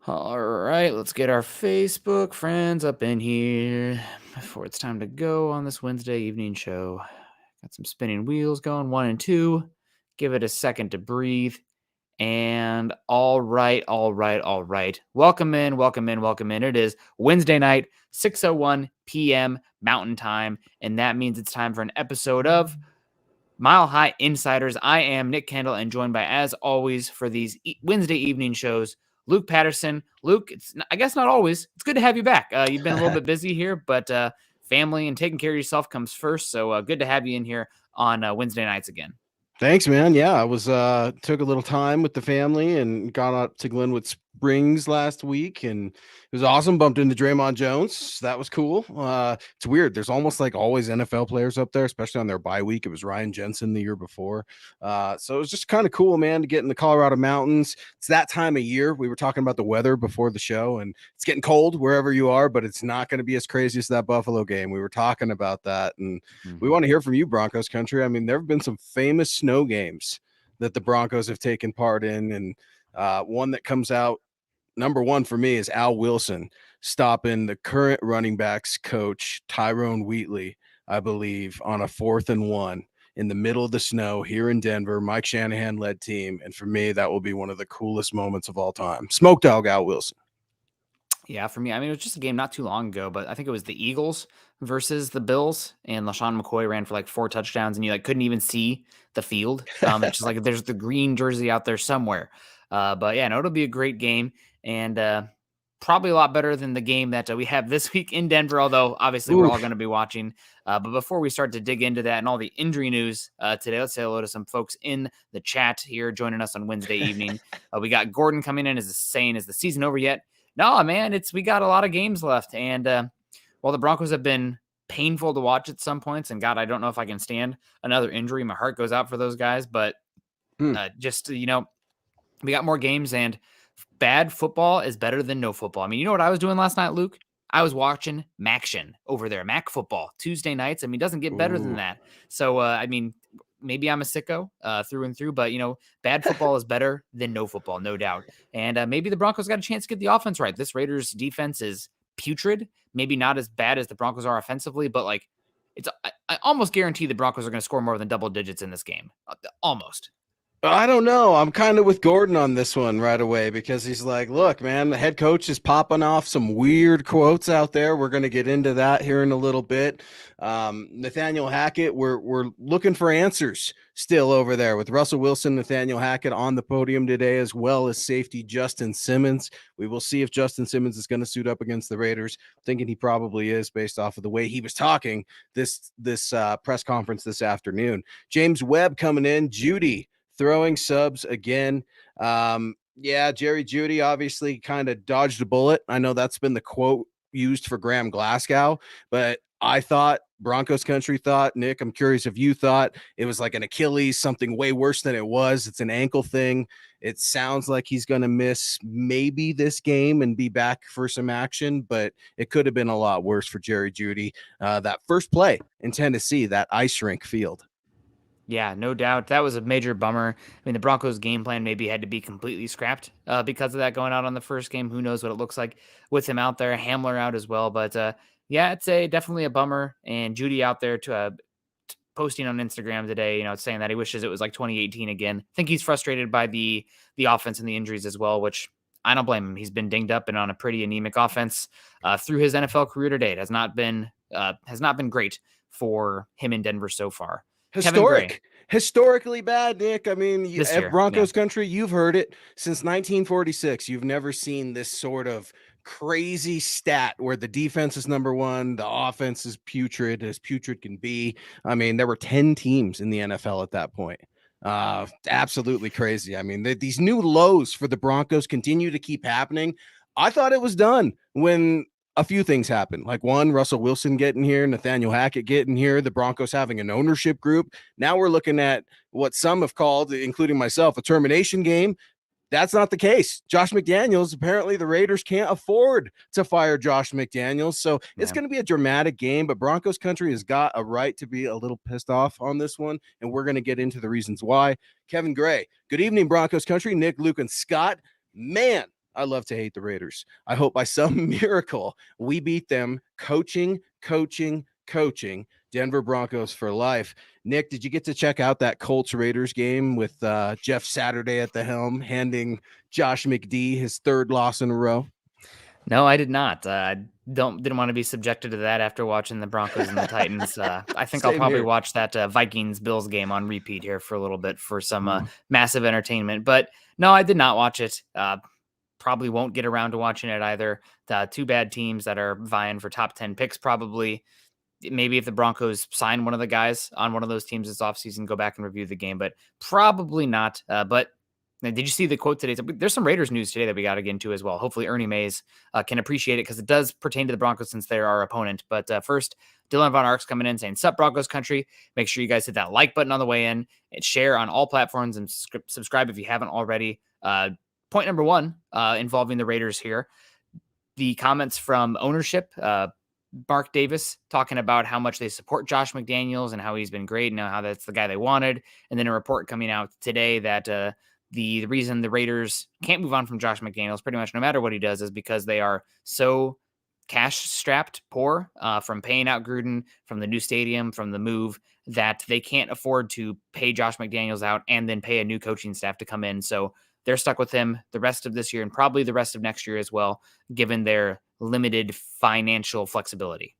All right, let's get our Facebook friends up in here before it's time to go on this Wednesday evening show. Got some spinning wheels going, 1 and 2. Give it a second to breathe. And all right, all right, all right. Welcome in, welcome in, welcome in. It is Wednesday night, 6:01 p.m. Mountain Time, and that means it's time for an episode of Mile High Insiders. I am Nick Kendell and joined by, as always, for these Wednesday evening shows, Luke Patterson. Luke, I guess not always. It's good to have you back. You've been a little bit busy here, but family and taking care of yourself comes first. So good to have you in here on Wednesday nights again. Thanks, man. Yeah, I was took a little time with the family and got up to Glenwood Springs last week, and it was awesome. Bumped into Draymond Jones. That was cool. It's weird. There's almost like always NFL players up there, especially on their bye week. It was Ryan Jensen the year before. So it was just kind of cool, man, to get in the Colorado mountains. It's that time of year. We were talking about the weather before the show, and it's getting cold wherever you are, but it's not going to be as crazy as that Buffalo game. We were talking about that, and we want to hear from you, Broncos country. I mean, there have been some famous snow games that the Broncos have taken part in, and one that comes out number one for me is Al Wilson stopping the current running backs coach Tyrone Wheatley, I believe, on a 4th and 1 in the middle of the snow here in Denver. Mike Shanahan led team, and for me, that will be one of the coolest moments of all time. Smoke dog Al Wilson. Yeah, for me, I mean, it was just a game not too long ago, but I think it was the Eagles versus the Bills, and LaShawn McCoy ran for like 4 touchdowns, and you like couldn't even see the field. It's just like there's the green jersey out there somewhere. But yeah, no, it'll be a great game, and probably a lot better than the game that we have this week in Denver. Although obviously we're all going to be watching. But before we start to dig into that and all the injury news today, let's say hello to some folks in the chat here joining us on Wednesday evening. We got Gordon coming in saying, "Is the season over yet?" No, man, we got a lot of games left, and while the Broncos have been painful to watch at some points, and God, I don't know if I can stand another injury. My heart goes out for those guys, but we got more games, and bad football is better than no football. I mean, you know what I was doing last night, Luke? I was watching Maction over there, Mac football, Tuesday nights. I mean, it doesn't get better than that. So, I mean, maybe I'm a sicko through and through, but, bad football is better than no football, no doubt. And maybe the Broncos got a chance to get the offense right. This Raiders defense is putrid, maybe not as bad as the Broncos are offensively, but like I almost guarantee the Broncos are going to score more than double digits in this game. Almost. I don't know. I'm kind of with Gordon on this one right away because he's like, look, man, the head coach is popping off some weird quotes out there. We're going to get into that here in a little bit. Nathaniel Hackett, we're looking for answers still over there with Russell Wilson, Nathaniel Hackett on the podium today, as well as safety Justin Simmons. We will see if Justin Simmons is going to suit up against the Raiders. Thinking he probably is based off of the way he was talking this press conference this afternoon. James Webb coming in, Judy throwing subs again. Jerry Jeudy obviously kind of dodged a bullet. I know that's been the quote used for Graham Glasgow, but I thought Broncos country thought, Nick, I'm curious if you thought it was like an Achilles, something way worse than it was. It's an ankle thing. It sounds like he's going to miss maybe this game and be back for some action, but it could have been a lot worse for Jerry Jeudy. That first play in Tennessee, that ice rink field. Yeah, no doubt. That was a major bummer. I mean, the Broncos' game plan maybe had to be completely scrapped because of that going out on the first game. Who knows what it looks like with him out there, Hamler out as well. But yeah, it's definitely a bummer. And Judy out there to posting on Instagram today, saying that he wishes it was like 2018 again. I think he's frustrated by the offense and the injuries as well, which I don't blame him. He's been dinged up and on a pretty anemic offense through his NFL career to date. Has not been great for him in Denver so far. Historically bad, Nick. I mean, at Broncos country, you've heard it since 1946. You've never seen this sort of crazy stat where the defense is number one, the offense is putrid as putrid can be. I mean, there were 10 teams in the NFL at that point. Absolutely crazy. I mean, these new lows for the Broncos continue to keep happening. I thought it was done when a few things happen. Like one, Russell Wilson getting here, Nathaniel Hackett getting here, the Broncos having an ownership group. Now we're looking at what some have called, including myself, a termination game. That's not the case. Josh McDaniels, apparently the Raiders can't afford to fire Josh McDaniels. So it's going to be a dramatic game, but Broncos country has got a right to be a little pissed off on this one. And we're going to get into the reasons why. Kevin Gray, good evening, Broncos country. Nick, Luke, and Scott. Man, I love to hate the Raiders. I hope by some miracle we beat them coaching, coaching, coaching. Denver Broncos for life. Nick, did you get to check out that Colts Raiders game with Jeff Saturday at the helm, handing Josh McD his third loss in a row? No, I did not. Didn't want to be subjected to that after watching the Broncos and the Titans. I think I'll Same probably here. watch that Vikings Bills game on repeat here for a little bit for some Ooh. massive entertainment. But no, I did not watch it. Probably won't get around to watching it either. Two bad teams that are vying for top 10 picks, probably. Maybe if the Broncos sign one of the guys on one of those teams this offseason, go back and review the game, but probably not. But did you see the quote today? There's some Raiders news today that we got to get into as well. Hopefully, Ernie Mays can appreciate it because it does pertain to the Broncos since they're our opponent. But first, Dylan Von Ark's coming in saying, "Sup, Broncos country. Make sure you guys hit that like button on the way in and share on all platforms and subscribe if you haven't already." Point number one involving the Raiders here. The comments from ownership, Mark Davis talking about how much they support Josh McDaniels and how he's been great and how that's the guy they wanted. And then a report coming out today that the reason the Raiders can't move on from Josh McDaniels pretty much no matter what he does is because they are so cash strapped poor from paying out Gruden, from the new stadium, from the move, that they can't afford to pay Josh McDaniels out and then pay a new coaching staff to come in. So they're stuck with him the rest of this year and probably the rest of next year as well, given their limited financial flexibility.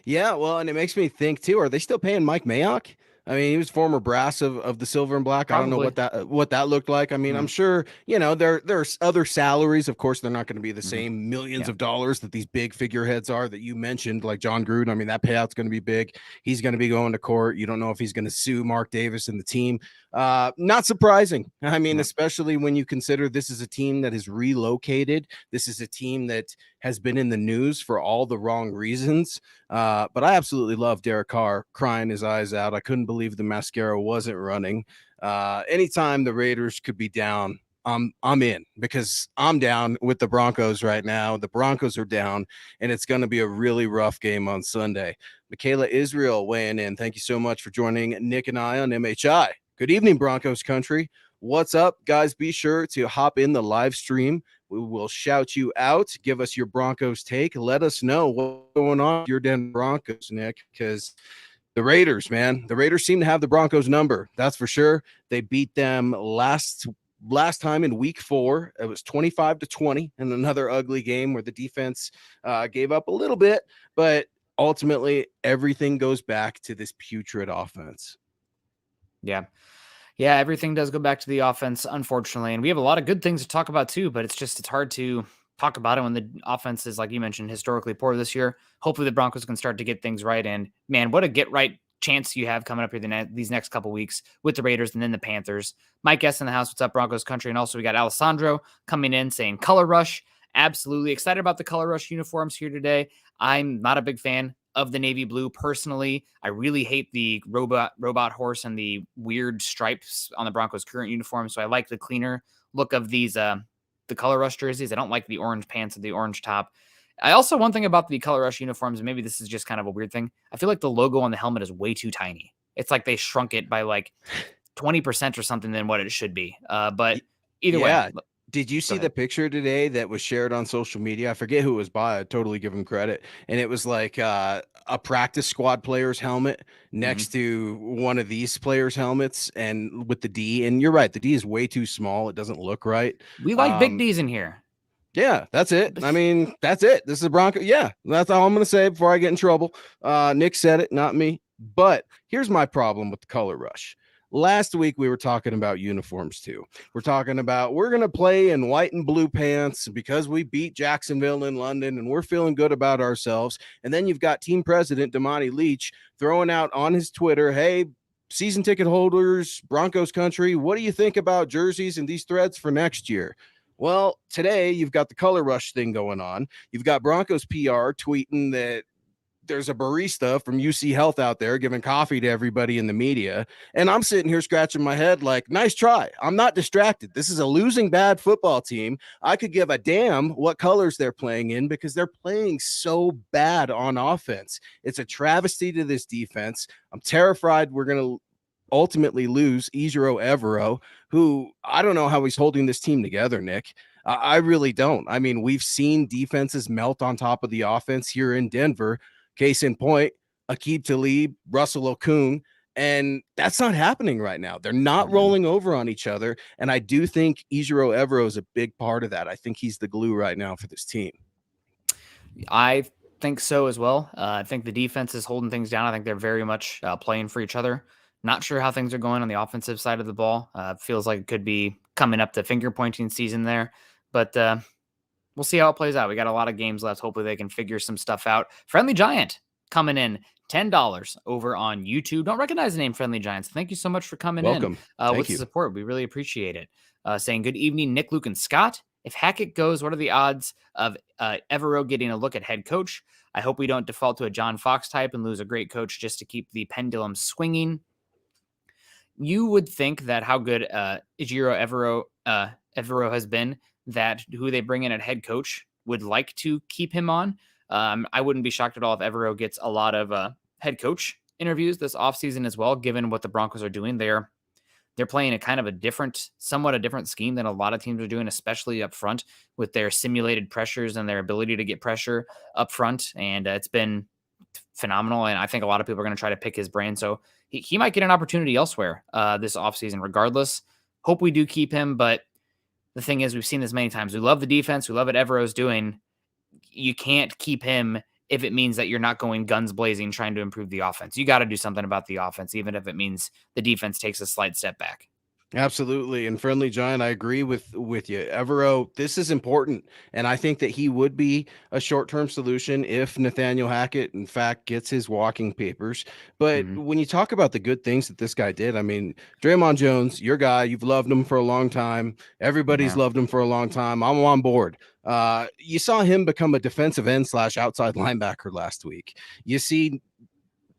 Yeah, well, and it makes me think too. Are they still paying Mike Mayock? I mean, he was former brass of the Silver and Black. I don't know Probably. what that looked like. I mean, I'm Mm, sure there's other salaries. Of course, they're not going to be the hmm. same millions Yeah. of dollars that these big figureheads are that you mentioned, like John Gruden. I mean, that payout's going to be big. He's going to be going to court. You don't know if he's going to sue Mark Davis and the team. Not surprising. I mean, Yeah. especially when you consider this is a team that is relocated. This is a team that has been in the news for all the wrong reasons. But I absolutely love Derek Carr crying his eyes out. I couldn't believe the mascara wasn't running. Anytime the Raiders could be down, I'm in because I'm down with the Broncos right now. The Broncos are down, and it's going to be a really rough game on Sunday. Michaela Israel weighing in. Thank you so much for joining Nick and I on MHI. Good evening, Broncos country. What's up, guys? Be sure to hop in the live stream. We will shout you out. Give us your Broncos take. Let us know what's going on with your Denver Broncos, Nick, because the Raiders, man, the Raiders seem to have the Broncos number. That's for sure. They beat them last time in week 4. It was 25-20 in another ugly game where the defense gave up a little bit, but ultimately everything goes back to this putrid offense. Yeah. Yeah, everything does go back to the offense, unfortunately. And we have a lot of good things to talk about too, but it's hard to talk about it when the offense is, like you mentioned, historically poor this year. Hopefully the Broncos can start to get things right. And man, what a get right chance you have coming up here these next couple weeks with the Raiders and then the Panthers. Mike S in the house. What's up, Broncos country? And also we got Alessandro coming in saying color rush. Absolutely excited about the color rush uniforms here today. I'm not a big fan of the navy blue personally. I really hate the robot horse and the weird stripes on the Broncos current uniform. So I like the cleaner look of these the color rush jerseys. I don't like the orange pants and the orange top. I also, one thing about the color rush uniforms, and maybe this is just kind of a weird thing, I feel like the logo on the helmet is way too tiny. It's like they shrunk it by like 20% or something than what it should be. But either way, Yeah. Did you go see ahead. the picture today that was shared on social media? I forget who it was by. I totally give him credit. And it was like a practice squad player's helmet Mhm. next to one of these players' helmets and with the D. And you're right, the D is way too small. It doesn't look right. We like big Um, D's in here. yeah, that's it. I mean, that's it. This is a Bronco. Yeah, that's all I'm going to say before I get in trouble. Nick said it, not me. But here's my problem with the color rush. Last week, we were talking about uniforms too. We're talking about we're going to play in white and blue pants because we beat Jacksonville in London and we're feeling good about ourselves. And then you've got team president Damani Leach throwing out on his Twitter, hey, season ticket holders, Broncos country, what do you think about jerseys and these threads for next year? Well, today you've got the color rush thing going on. You've got Broncos PR tweeting that there's a barista from UC Health out there giving coffee to everybody in the media. And I'm sitting here scratching my head like, nice try. I'm not distracted. This is a losing bad football team. I could give a damn what colors they're playing in because they're playing so bad on offense. It's a travesty to this defense. I'm terrified we're going to ultimately lose Ejiro Evero, who I don't know how he's holding this team together, Nick. I really don't. I mean, we've seen defenses melt on top of the offense here in Denver. Case in point, Aqib Talib, Russell Okung, and that's not happening right now. They're not Mm-mm. rolling over on each other. And I do think Ejiro Evero is a big part of that. I think he's the glue right now for this team. I think so as well. I think the defense is holding things down. I think they're very much playing for each other. Not sure how things are going on the offensive side of the ball. Feels like it could be coming up to finger pointing season there, but we'll see how it plays out. We got a lot of games left. Hopefully they can figure some stuff out. Friendly Giant coming in. $10 over on YouTube. Don't recognize the name Friendly Giants. Thank you so much for coming in Welcome. Thank with the you. support. We really appreciate it. Saying good evening, Nick, Luke, and Scott. If Hackett goes, what are the odds of Evero getting a look at head coach? I hope we don't default to a John Fox type and lose a great coach just to keep the pendulum swinging. You would think that how good Ejiro Evero has been, that who they bring in at head coach would like to keep him on. I wouldn't be shocked at all if Evero gets a lot of head coach interviews this offseason as well, given what the Broncos are doing. They're playing a kind of a different, somewhat a different scheme than a lot of teams are doing, especially up front with their simulated pressures and their ability to get pressure up front. And it's been phenomenal. And I think a lot of people are going to try to pick his brain. So he might get an opportunity elsewhere this offseason, regardless. Hope we do keep him. But the thing is, we've seen this many times. We love the defense. We love what Evero's doing. You can't keep him if it means that you're not going guns blazing trying to improve the offense. You got to do something about the offense, even if it means the defense takes a slight step back. Absolutely. And Friendly Giant, I agree with you. Evero, this is important. And I think that he would be a short-term solution if Nathaniel Hackett, in fact, gets his walking papers. But Mm-hmm. when you talk about the good things that this guy did, I mean, Draymond Jones, your guy, you've loved him for a long time. Everybody's Yeah. loved him for a long time. I'm on board. You saw him become a defensive end / outside linebacker last week. You see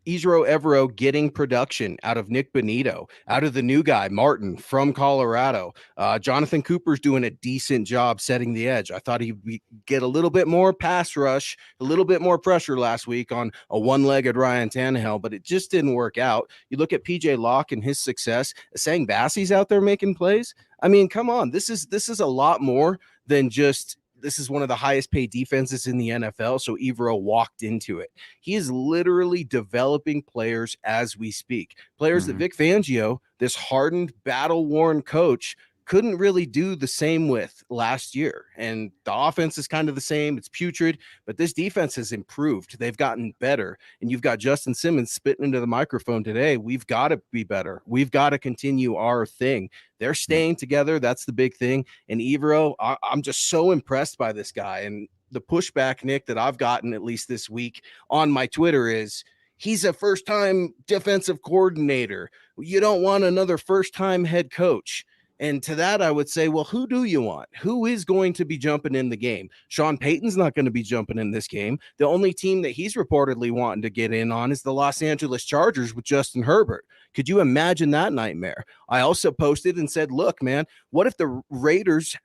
Ejiro Evero getting production out of Nick Bonito, out of the new guy, Martin from Colorado. Jonathan Cooper's doing a decent job setting the edge. I thought he'd get a little bit more pass rush, a little bit more pressure last week on a one-legged Ryan Tannehill, but it just didn't work out. You look at PJ Locke and his success. Sang Bassey's out there making plays. I mean, come on. This is a lot more than just this is one of the highest paid defenses in the NFL. So Evero walked into it. He is literally developing players as we speak. Players that Mm-hmm. Vic Fangio, this hardened, battle-worn coach, couldn't really do the same with last year. And the offense is kind of the same. It's putrid, but this defense has improved. They've gotten better. And you've got Justin Simmons spitting into the microphone today. We've got to be better. We've got to continue our thing. They're staying together. That's the big thing. And Evero, I'm just so impressed by this guy. And the pushback, Nick, that I've gotten at least this week on my Twitter is he's a first-time defensive coordinator. You don't want another first-time head coach. And to that, I would say, well, who do you want? Who is going to be jumping in the game? Sean Payton's not going to be jumping in this game. The only team that he's reportedly wanting to get in on is the Los Angeles Chargers with Justin Herbert. Could you imagine that nightmare? I also posted and said, look, man, what if the Raiders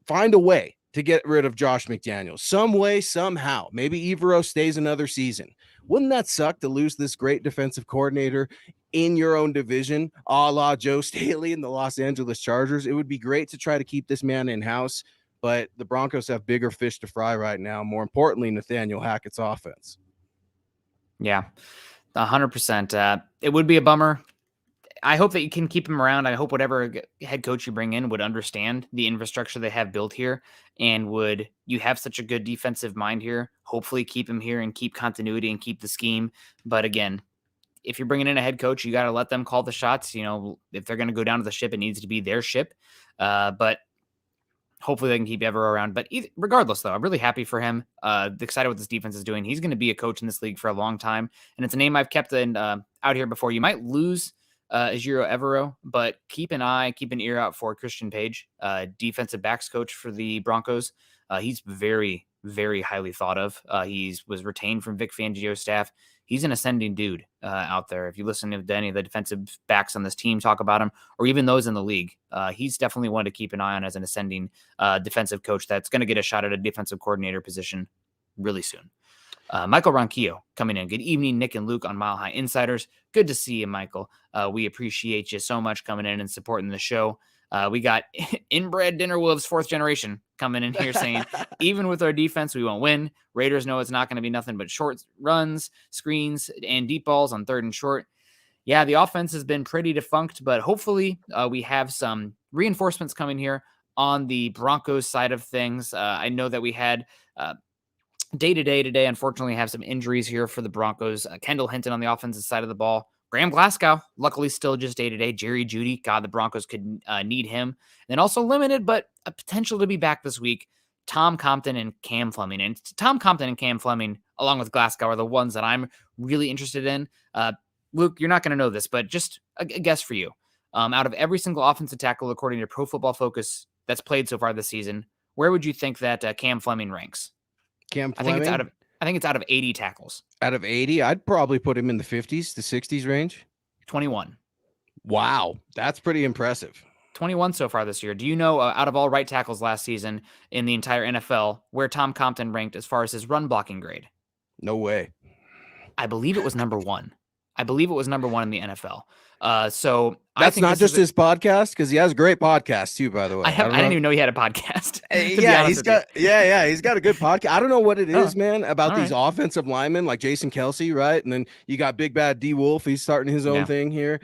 find a way to get rid of Josh McDaniels? Some way, somehow. Maybe Evero stays another season. Wouldn't that suck to lose this great defensive coordinator in your own division, a la Joe Staley and the Los Angeles Chargers? It would be great to try to keep this man in-house, but the Broncos have bigger fish to fry right now. More importantly, Nathaniel Hackett's offense. Yeah, 100%. It would be a bummer. I hope that you can keep him around. I hope whatever head coach you bring in would understand the infrastructure they have built here, and would you have such a good defensive mind here, hopefully keep him here and keep continuity and keep the scheme. But again, if you're bringing in a head coach, you got to let them call the shots. You know, if they're going to go down to the ship, it needs to be their ship. But hopefully they can keep Evero around. But regardless, though, I'm really happy for him. Excited what this defense is doing. He's going to be a coach in this league for a long time, and it's a name I've kept out here before. You might lose Ejiro Evero, but keep an ear out for Christian Page, defensive backs coach for the Broncos. He's very, very highly thought of. He was retained from Vic Fangio's staff. He's an ascending dude out there. If you listen to any of the defensive backs on this team talk about him, or even those in the league, he's definitely one to keep an eye on as an ascending defensive coach that's going to get a shot at a defensive coordinator position really soon. Michael Ronquillo coming in. Good evening, Nick and Luke on Mile High Insiders. Good to see you, Michael. We appreciate you so much coming in and supporting the show. We got inbred dinner wolves, fourth generation, coming in here saying, even with our defense, we won't win. Raiders know it's not going to be nothing but short runs, screens, and deep balls on third and short. Yeah, the offense has been pretty defunct, but hopefully we have some reinforcements coming here on the Broncos side of things. I know that we had day-to-day today, unfortunately, have some injuries here for the Broncos. Kendall Hinton on the offensive side of the ball. Graham Glasgow, luckily still just day-to-day. Jerry Jeudy, God, the Broncos could need him. And then also limited, but a potential to be back this week, Tom Compton and Cam Fleming. And Tom Compton and Cam Fleming, along with Glasgow, are the ones that I'm really interested in. Luke, you're not going to know this, but just a guess for you. Out of every single offensive tackle, according to Pro Football Focus, that's played so far this season, where would you think that Cam Fleming ranks? Cam I think it's out Fleming, of I think it's out of 80 tackles. out of 80, I'd probably put him in the 50s to 60s range. 21. Wow, that's pretty impressive. 21 so far this year. Do you know, out of all right tackles last season in the entire NFL, where Tom Compton ranked as far as his run blocking grade? No way. I believe it was number one. I believe it was number one in the NFL. So I That's think not this is just his podcast, because he has a great podcast too, by the way. I didn't even know he had a podcast. To be Yeah, honest with you. he's got a good podcast. I don't know what it Oh, is, man, about all these right. offensive linemen like Jason Kelsey, right? And then you got Big Bad D Wolf. He's starting his own Yeah. thing here.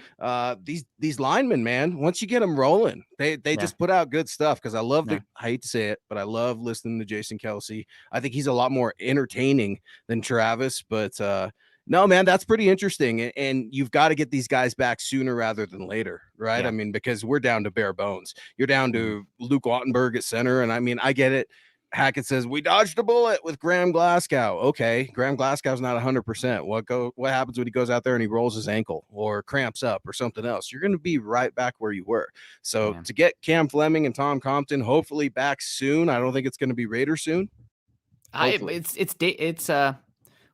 These linemen, man, once you get them rolling, they Yeah. just put out good stuff. Because I love Yeah. I hate to say it, but I love listening to Jason Kelsey. I think he's a lot more entertaining than Travis, but no, man, that's pretty interesting. And you've got to get these guys back sooner rather than later, right? Yeah. I mean, because we're down to bare bones. You're down to Luke Wattenberg at center. And I mean, I get it. Hackett says, we dodged a bullet with Graham Glasgow. Okay, Graham Glasgow's not 100%. What happens when he goes out there and he rolls his ankle or cramps up or something else? You're going to be right back where you were. So to get Cam Fleming and Tom Compton hopefully back soon, I don't think it's going to be Raider soon. It's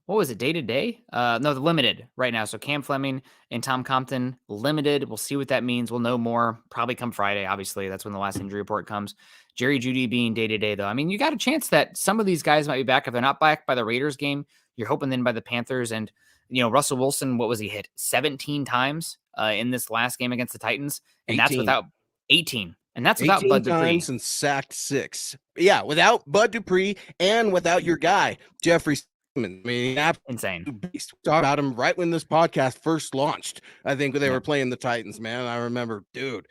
what was it, day to day? No, the limited right now. So Cam Fleming and Tom Compton limited. We'll see what that means. We'll know more probably come Friday. Obviously, that's when the last injury report comes. Jerry Jeudy being day to day, though. I mean, you got a chance that some of these guys might be back. If they're not back by the Raiders game, you're hoping then by the Panthers. And, Russell Wilson, what was he hit 17 times in this last game against the Titans? And 18. that's without 18. And that's without 18 Bud Dupree. times and sacked 6. Yeah, without Bud Dupree and without your guy, Jeffrey. I mean, Insane. Beast. We talked about him right when this podcast first launched. I think when they were playing the Titans, man. I remember, dude,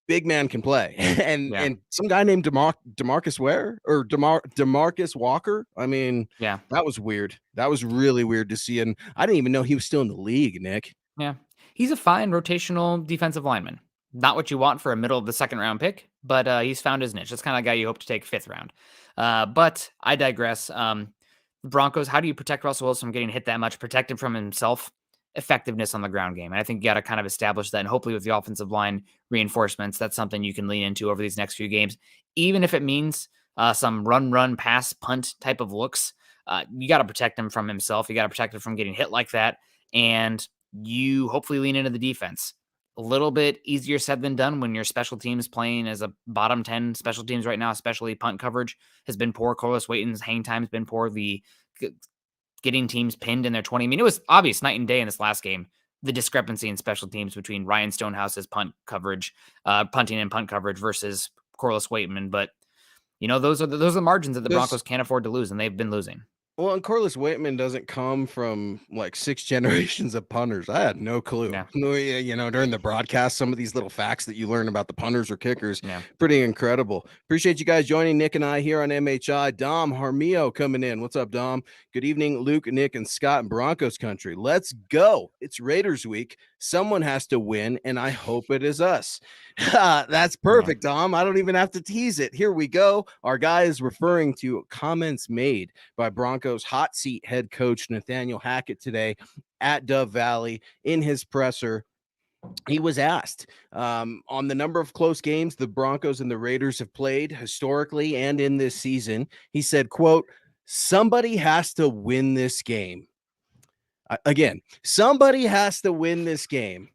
big man can play. And some guy named Demarcus Ware or Demarcus Walker. I mean, that was weird. That was really weird to see. And I didn't even know he was still in the league, Nick. Yeah. He's a fine rotational defensive lineman. Not what you want for a middle of the second round pick, but he's found his niche. That's kind of guy you hope to take fifth round. But I digress. Broncos, how do you protect Russell Wilson from getting hit that much? Protect him from himself? Effectiveness on the ground game. And I think you got to kind of establish that. And hopefully with the offensive line reinforcements, that's something you can lean into over these next few games. Even if it means some run, pass, punt type of looks, you got to protect him from himself. You got to protect him from getting hit like that. And you hopefully lean into the defense. A little bit easier said than done when your special teams playing as a bottom 10 special teams right now, especially punt coverage has been poor. Corliss Waiton's hang time has been poor. The getting teams pinned in their 20. I mean, it was obvious night and day in this last game, the discrepancy in special teams between Ryan Stonehouse's punt coverage, punting and punt coverage versus Corliss Waitman. But, those are the margins that the Broncos can't afford to lose, and they've been losing. Well, and Corliss Waitman doesn't come from like 6 generations of punters. I had no clue. Yeah. During the broadcast, some of these little facts that you learn about the punters or kickers, pretty incredible. Appreciate you guys joining Nick and I here on MHI. Dom Harmio coming in. What's up, Dom? Good evening, Luke, Nick, and Scott in Broncos country. Let's go. It's Raiders week. Someone has to win, and I hope it is us. That's perfect, Dom. I don't even have to tease it. Here we go. Our guy is referring to comments made by Broncos hot seat head coach Nathaniel Hackett today at Dove Valley in his presser. He was asked on the number of close games the Broncos and the Raiders have played historically and in this season. He said, quote, somebody has to win this game. Again, somebody has to win this game.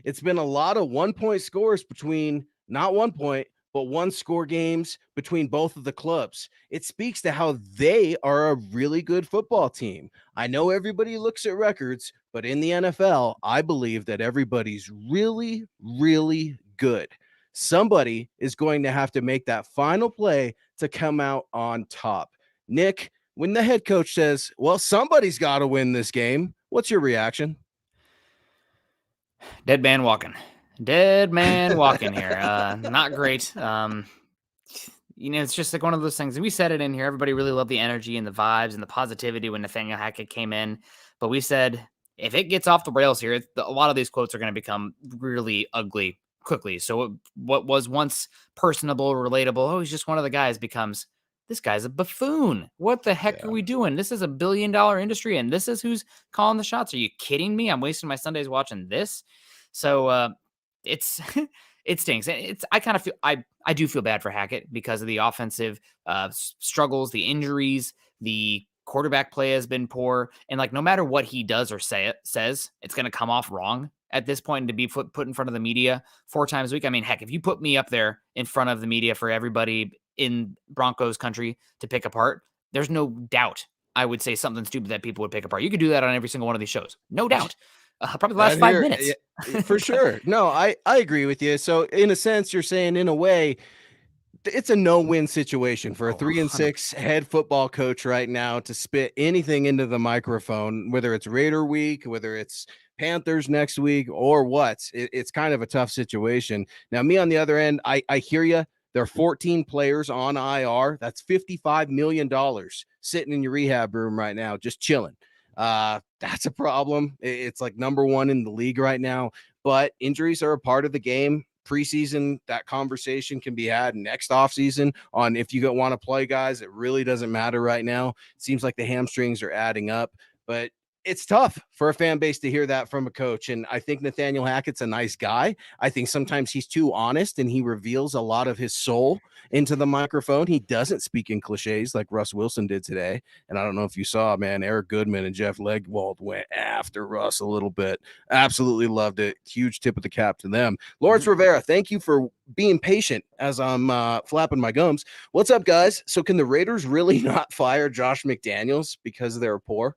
It's been a lot of 1-point scores between not 1 point, but 1-score games between both of the clubs. It speaks to how they are a really good football team. I know everybody looks at records, but in the NFL, I believe that everybody's really, really good. somebody is going to have to make that final play to come out on top. Nick, when the head coach says, well, somebody's got to win this game, what's your reaction? Dead man walking. Dead man walking here. Not great. It's just like one of those things. And we said it in here. Everybody really loved the energy and the vibes and the positivity when Nathaniel Hackett came in. But we said, if it gets off the rails here, a lot of these quotes are going to become really ugly quickly. So what was once personable, relatable, oh, he's just one of the guys, becomes, this guy's a buffoon. What the heck are we doing? This is $1 billion industry, and this is who's calling the shots. Are you kidding me? I'm wasting my Sundays watching this. So it's it stinks. I kind of feel I do feel bad for Hackett because of the offensive struggles, the injuries, the quarterback play has been poor, and like no matter what he does or says, it's going to come off wrong at this point. And to be put in front of the media 4 times a week, I mean, heck, if you put me up there in front of the media for everybody in Broncos country to pick apart, there's no doubt I would say something stupid that people would pick apart. You could do that on every single one of these shows, no doubt. Probably the last 5 minutes. For sure. No, I agree with you. So in a sense, you're saying in a way, it's a no-win situation for a 3-6 head football coach right now to spit anything into the microphone, whether it's Raider week, whether it's Panthers next week or what. It's kind of a tough situation. Now, me on the other end, I hear you. There are 14 players on IR. That's $55 million sitting in your rehab room right now, just chilling. That's a problem. It's like number 1 in the league right now, but injuries are a part of the game. Preseason, that conversation can be had next offseason on if you want to play guys. It really doesn't matter right now. It seems like the hamstrings are adding up, but it's tough for a fan base to hear that from a coach. And I think Nathaniel Hackett's a nice guy. I think sometimes he's too honest and he reveals a lot of his soul into the microphone. He doesn't speak in cliches like Russ Wilson did today. And I don't know if you saw, man, Eric Goodman and Jeff Legwold went after Russ a little bit. Absolutely loved it. Huge tip of the cap to them. Lawrence Rivera, thank you for being patient as I'm flapping my gums. What's up, guys? So can the Raiders really not fire Josh McDaniels because they're poor?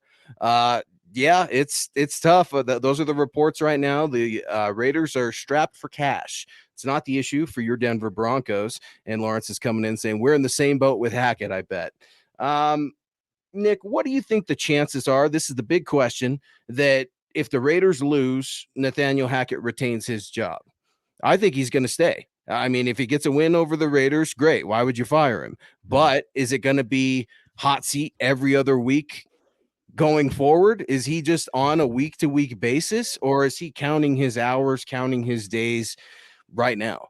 Yeah, it's tough. Those are the reports right now. The Raiders are strapped for cash. It's not the issue for your Denver Broncos. And Lawrence is coming in saying, we're in the same boat with Hackett, I bet. Nick, what do you think the chances are? This is the big question, that if the Raiders lose, Nathaniel Hackett retains his job. I think he's going to stay. I mean, if he gets a win over the Raiders, great. Why would you fire him? But is it going to be hot seat every other week going forward? Is he just on a week-to-week basis, or is he counting his hours, counting his days right now?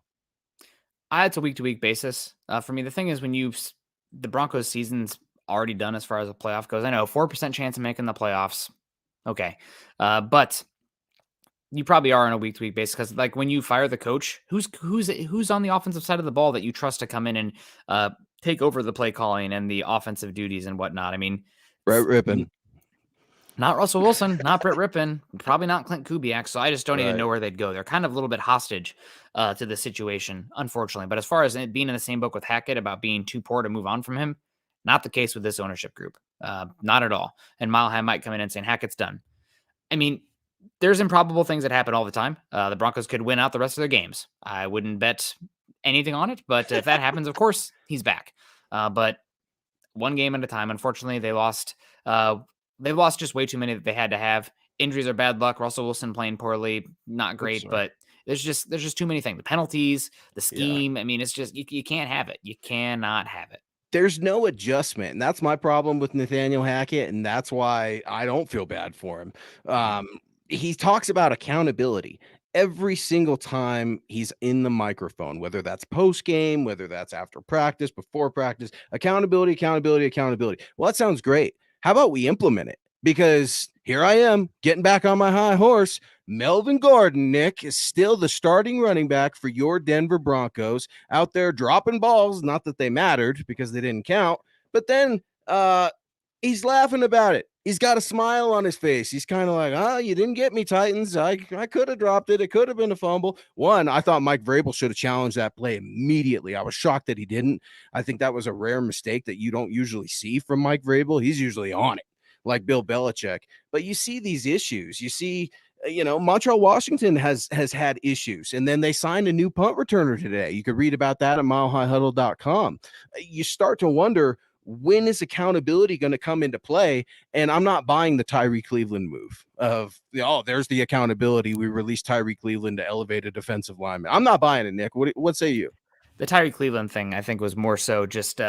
It's a week-to-week basis. For me, the thing is, when the Broncos season's already done as far as the playoff goes. I know 4% chance of making the playoffs. Okay. But you probably are on a week-to-week basis because, like, when you fire the coach, who's on the offensive side of the ball that you trust to come in and take over the play calling and the offensive duties and whatnot? I mean, Brett Rippon. Not Russell Wilson, not Brett Rippon, probably not Clint Kubiak. So I just don't even know where they'd go. They're kind of a little bit hostage to the situation, unfortunately. But as far as it being in the same book with Hackett about being too poor to move on from him, not the case with this ownership group. Not at all. And Mile High might come in and say Hackett's done. I mean, there's improbable things that happen all the time. The Broncos could win out the rest of their games. I wouldn't bet anything on it. But if that happens, of course, he's back. But one game at a time. Unfortunately, they lost. They've lost just way too many that they had to have. Injuries are bad luck. Russell Wilson playing poorly, not great, but there's just too many things. The penalties, the scheme. I mean, it's just you can't have it. You cannot have it. There's no adjustment, and that's my problem with Nathaniel Hackett, and that's why I don't feel bad for him. He talks about accountability every single time he's in the microphone, whether that's post game, whether that's after practice, before practice. Accountability, accountability, accountability. Well, that sounds great. How about we implement it? Because here I am getting back on my high horse. Melvin Gordon, Nick, is still the starting running back for your Denver Broncos, out there dropping balls. Not that they mattered because they didn't count, but then he's laughing about it. He's got a smile on his face. He's kind of like, you didn't get me, Titans. I could have dropped it. It could have been a fumble. One, I thought Mike Vrabel should have challenged that play immediately. I was shocked that he didn't. I think that was a rare mistake that you don't usually see from Mike Vrabel. He's usually on it, like Bill Belichick. But you see these issues. You see Montreal Washington has had issues, and then they signed a new punt returner today. You could read about that at milehighhuddle.com. You start to wonder, when is accountability going to come into play? And I'm not buying the Tyree Cleveland move of, there's the accountability. We released Tyree Cleveland to elevate a defensive lineman. I'm not buying it, Nick. What say you? The Tyree Cleveland thing, I think, was more so just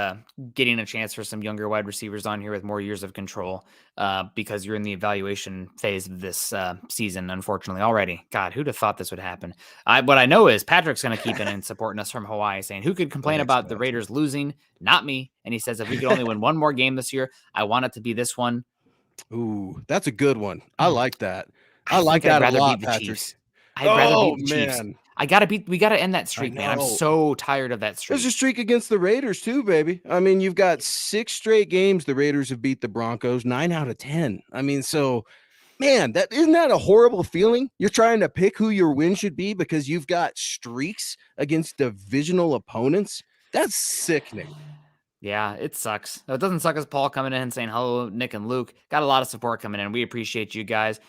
getting a chance for some younger wide receivers on here with more years of control, because you're in the evaluation phase of this season, unfortunately, already. God, who'd have thought this would happen? What I know is Patrick's going to keep in and supporting us from Hawaii, saying, who could complain Thanks, about the Patrick. Raiders losing? Not me. And he says, if we could only win one more game this year, I want it to be this one. Ooh, that's a good one. I like that. I I like think I'd that a rather lot, beat the Patrick. Chiefs. I'd rather Oh, beat the Chiefs. man. We gotta end that I streak, man. I'm know. so tired of that There's a streak. streak against the Raiders too, baby. I mean, you've got 6 straight games the Raiders have beat the Broncos, 9 out of 10. I mean, so man, that isn't that a horrible feeling? You're trying to pick who your win should be because you've got streaks against divisional opponents. That's sickening. Yeah, it sucks. It doesn't suck as Paul coming in and saying hello, Nick and Luke. Got a lot of support coming in. We appreciate you guys.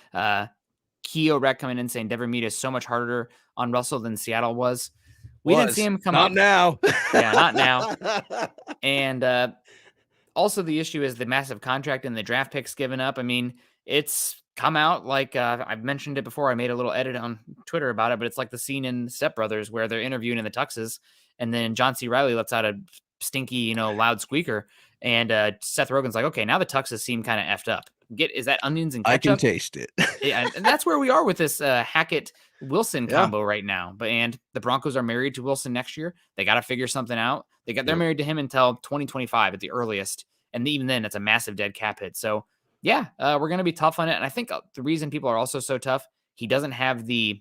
Keo Rec coming in saying Denver meet is so much harder on Russell than Seattle was. We didn't see him come not up. now. Yeah, not now. And also the issue is the massive contract and the draft picks given up. I mean, it's come out like I've mentioned it before. I made a little edit on Twitter about it, but it's like the scene in Step Brothers where they're interviewing in the tuxes, and then John C. Reilly lets out a stinky, loud squeaker, and Seth Rogen's like, okay, now the tuxes seem kind of effed up. Is that onions and I can ketchup? taste it. Yeah, and that's where we are with this Hackett Wilson Yeah. combo right now. And the Broncos are married to Wilson next year. They got to figure something out. They're married to him until 2025 at the earliest, and even then, it's a massive dead cap hit. So yeah, we're gonna be tough on it. And I think the reason people are also so tough, he doesn't have the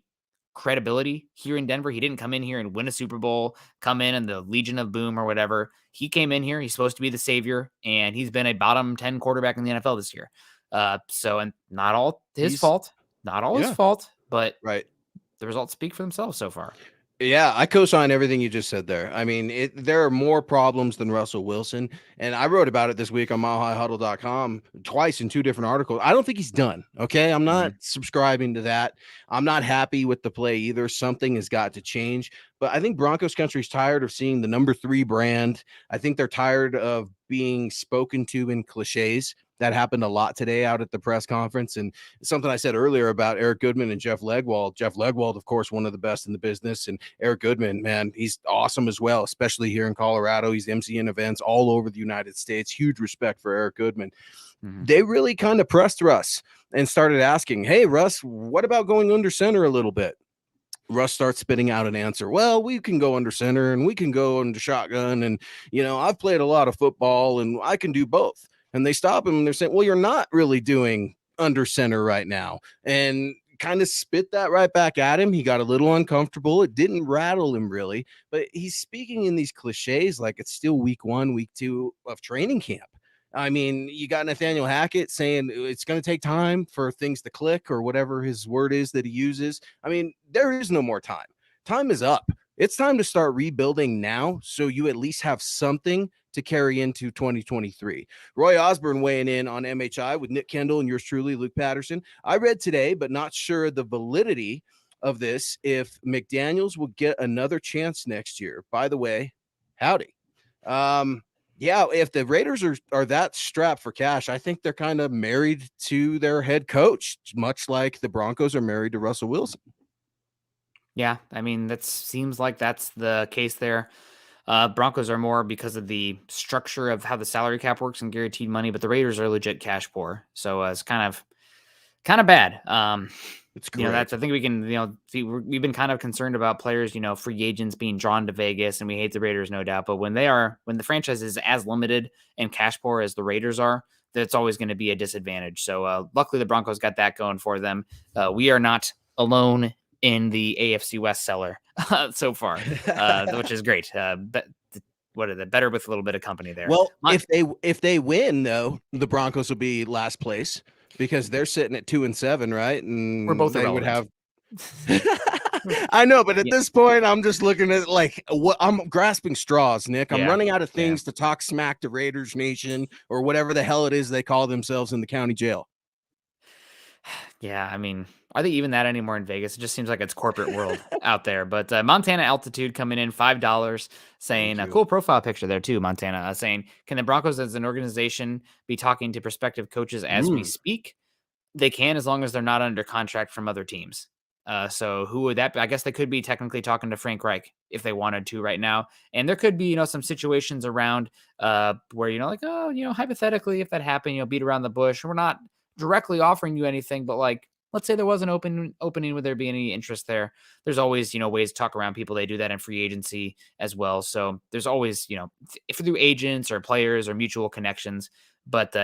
credibility here in Denver. He didn't come in here and win a Super Bowl, come in the Legion of Boom or whatever. He came in here. He's supposed to be the savior, and he's been a bottom 10 quarterback in the NFL this year. And not all his fault, his fault, but right. The results speak for themselves so far. Yeah, I co-sign everything you just said there. I mean, there are more problems than Russell Wilson, and I wrote about it this week on milehighhuddle.com twice in 2 different articles. I don't think he's done. Okay, I'm not subscribing to that. I'm not happy with the play either. Something has got to change. But I think Broncos country's tired of seeing the number 3 brand. I think they're tired of being spoken to in cliches. That happened a lot today out at the press conference. And something I said earlier about Eric Goodman and Jeff Legwold. Jeff Legwold, of course, one of the best in the business. And Eric Goodman, man, he's awesome as well, especially here in Colorado. He's emceeing events all over the United States. Huge respect for Eric Goodman. They really kind of pressed Russ and started asking, hey, Russ, what about going under center a little bit? Russ starts spitting out an answer. Well, we can go under center and we can go under shotgun. And, I've played a lot of football and I can do both. And they stop him and they're saying, well, you're not really doing under center right now. And kind of spit that right back at him. He got a little uncomfortable. It didn't rattle him really, but he's speaking in these cliches like it's still week 1, week 2 of training camp. I mean, you got Nathaniel Hackett saying it's going to take time for things to click or whatever his word is that he uses. I mean, there is no more time. Time is up. It's time to start rebuilding now so you at least have something to carry into 2023. Roy Osborne weighing in on MHI with Nick Kendell and yours truly, Luke Patterson. I read today, but not sure the validity of this, if McDaniels will get another chance next year. By the way, howdy. Yeah, if the Raiders are that strapped for cash, I think they're kind of married to their head coach, much like the Broncos are married to Russell Wilson. Yeah, I mean, that seems like that's the case there. Broncos are more because of the structure of how the salary cap works and guaranteed money, but the Raiders are legit cash poor. So it's kind of bad. It's great. I think we can, see, we've been kind of concerned about players, free agents being drawn to Vegas, and we hate the Raiders, no doubt. But when the franchise is as limited and cash poor as the Raiders are, that's always going to be a disadvantage. So luckily the Broncos got that going for them. We are not alone in the AFC West cellar so far, which is great. But what are they better with a little bit of company there? Well, if they win though, the Broncos will be last place because they're sitting at 2-7, right? And we're both they irrelevant. would have. I know, but at this point, I'm just looking at what I'm grasping straws, Nick. I'm running out of things to talk smack to Raiders Nation or whatever the hell it is they call themselves in the county jail. Yeah, I mean, Are they even that anymore in Vegas? It just seems like it's corporate world out there. But Montana Altitude coming in $5, Thank saying a you. cool profile picture there too. Montana saying, can the Broncos as an organization be talking to prospective coaches as we Mm. speak? They can, as long as they're not under contract from other teams. So who would that be? I guess they could be technically talking to Frank Reich if they wanted to right now. And there could be, some situations around where, like, oh, hypothetically, if that happened, beat around the bush. We're not directly offering you anything, but like, let's say there was an opening, would there be any interest there? There's always, ways to talk around people. They do that in free agency as well. So there's always, if through agents or players or mutual connections, but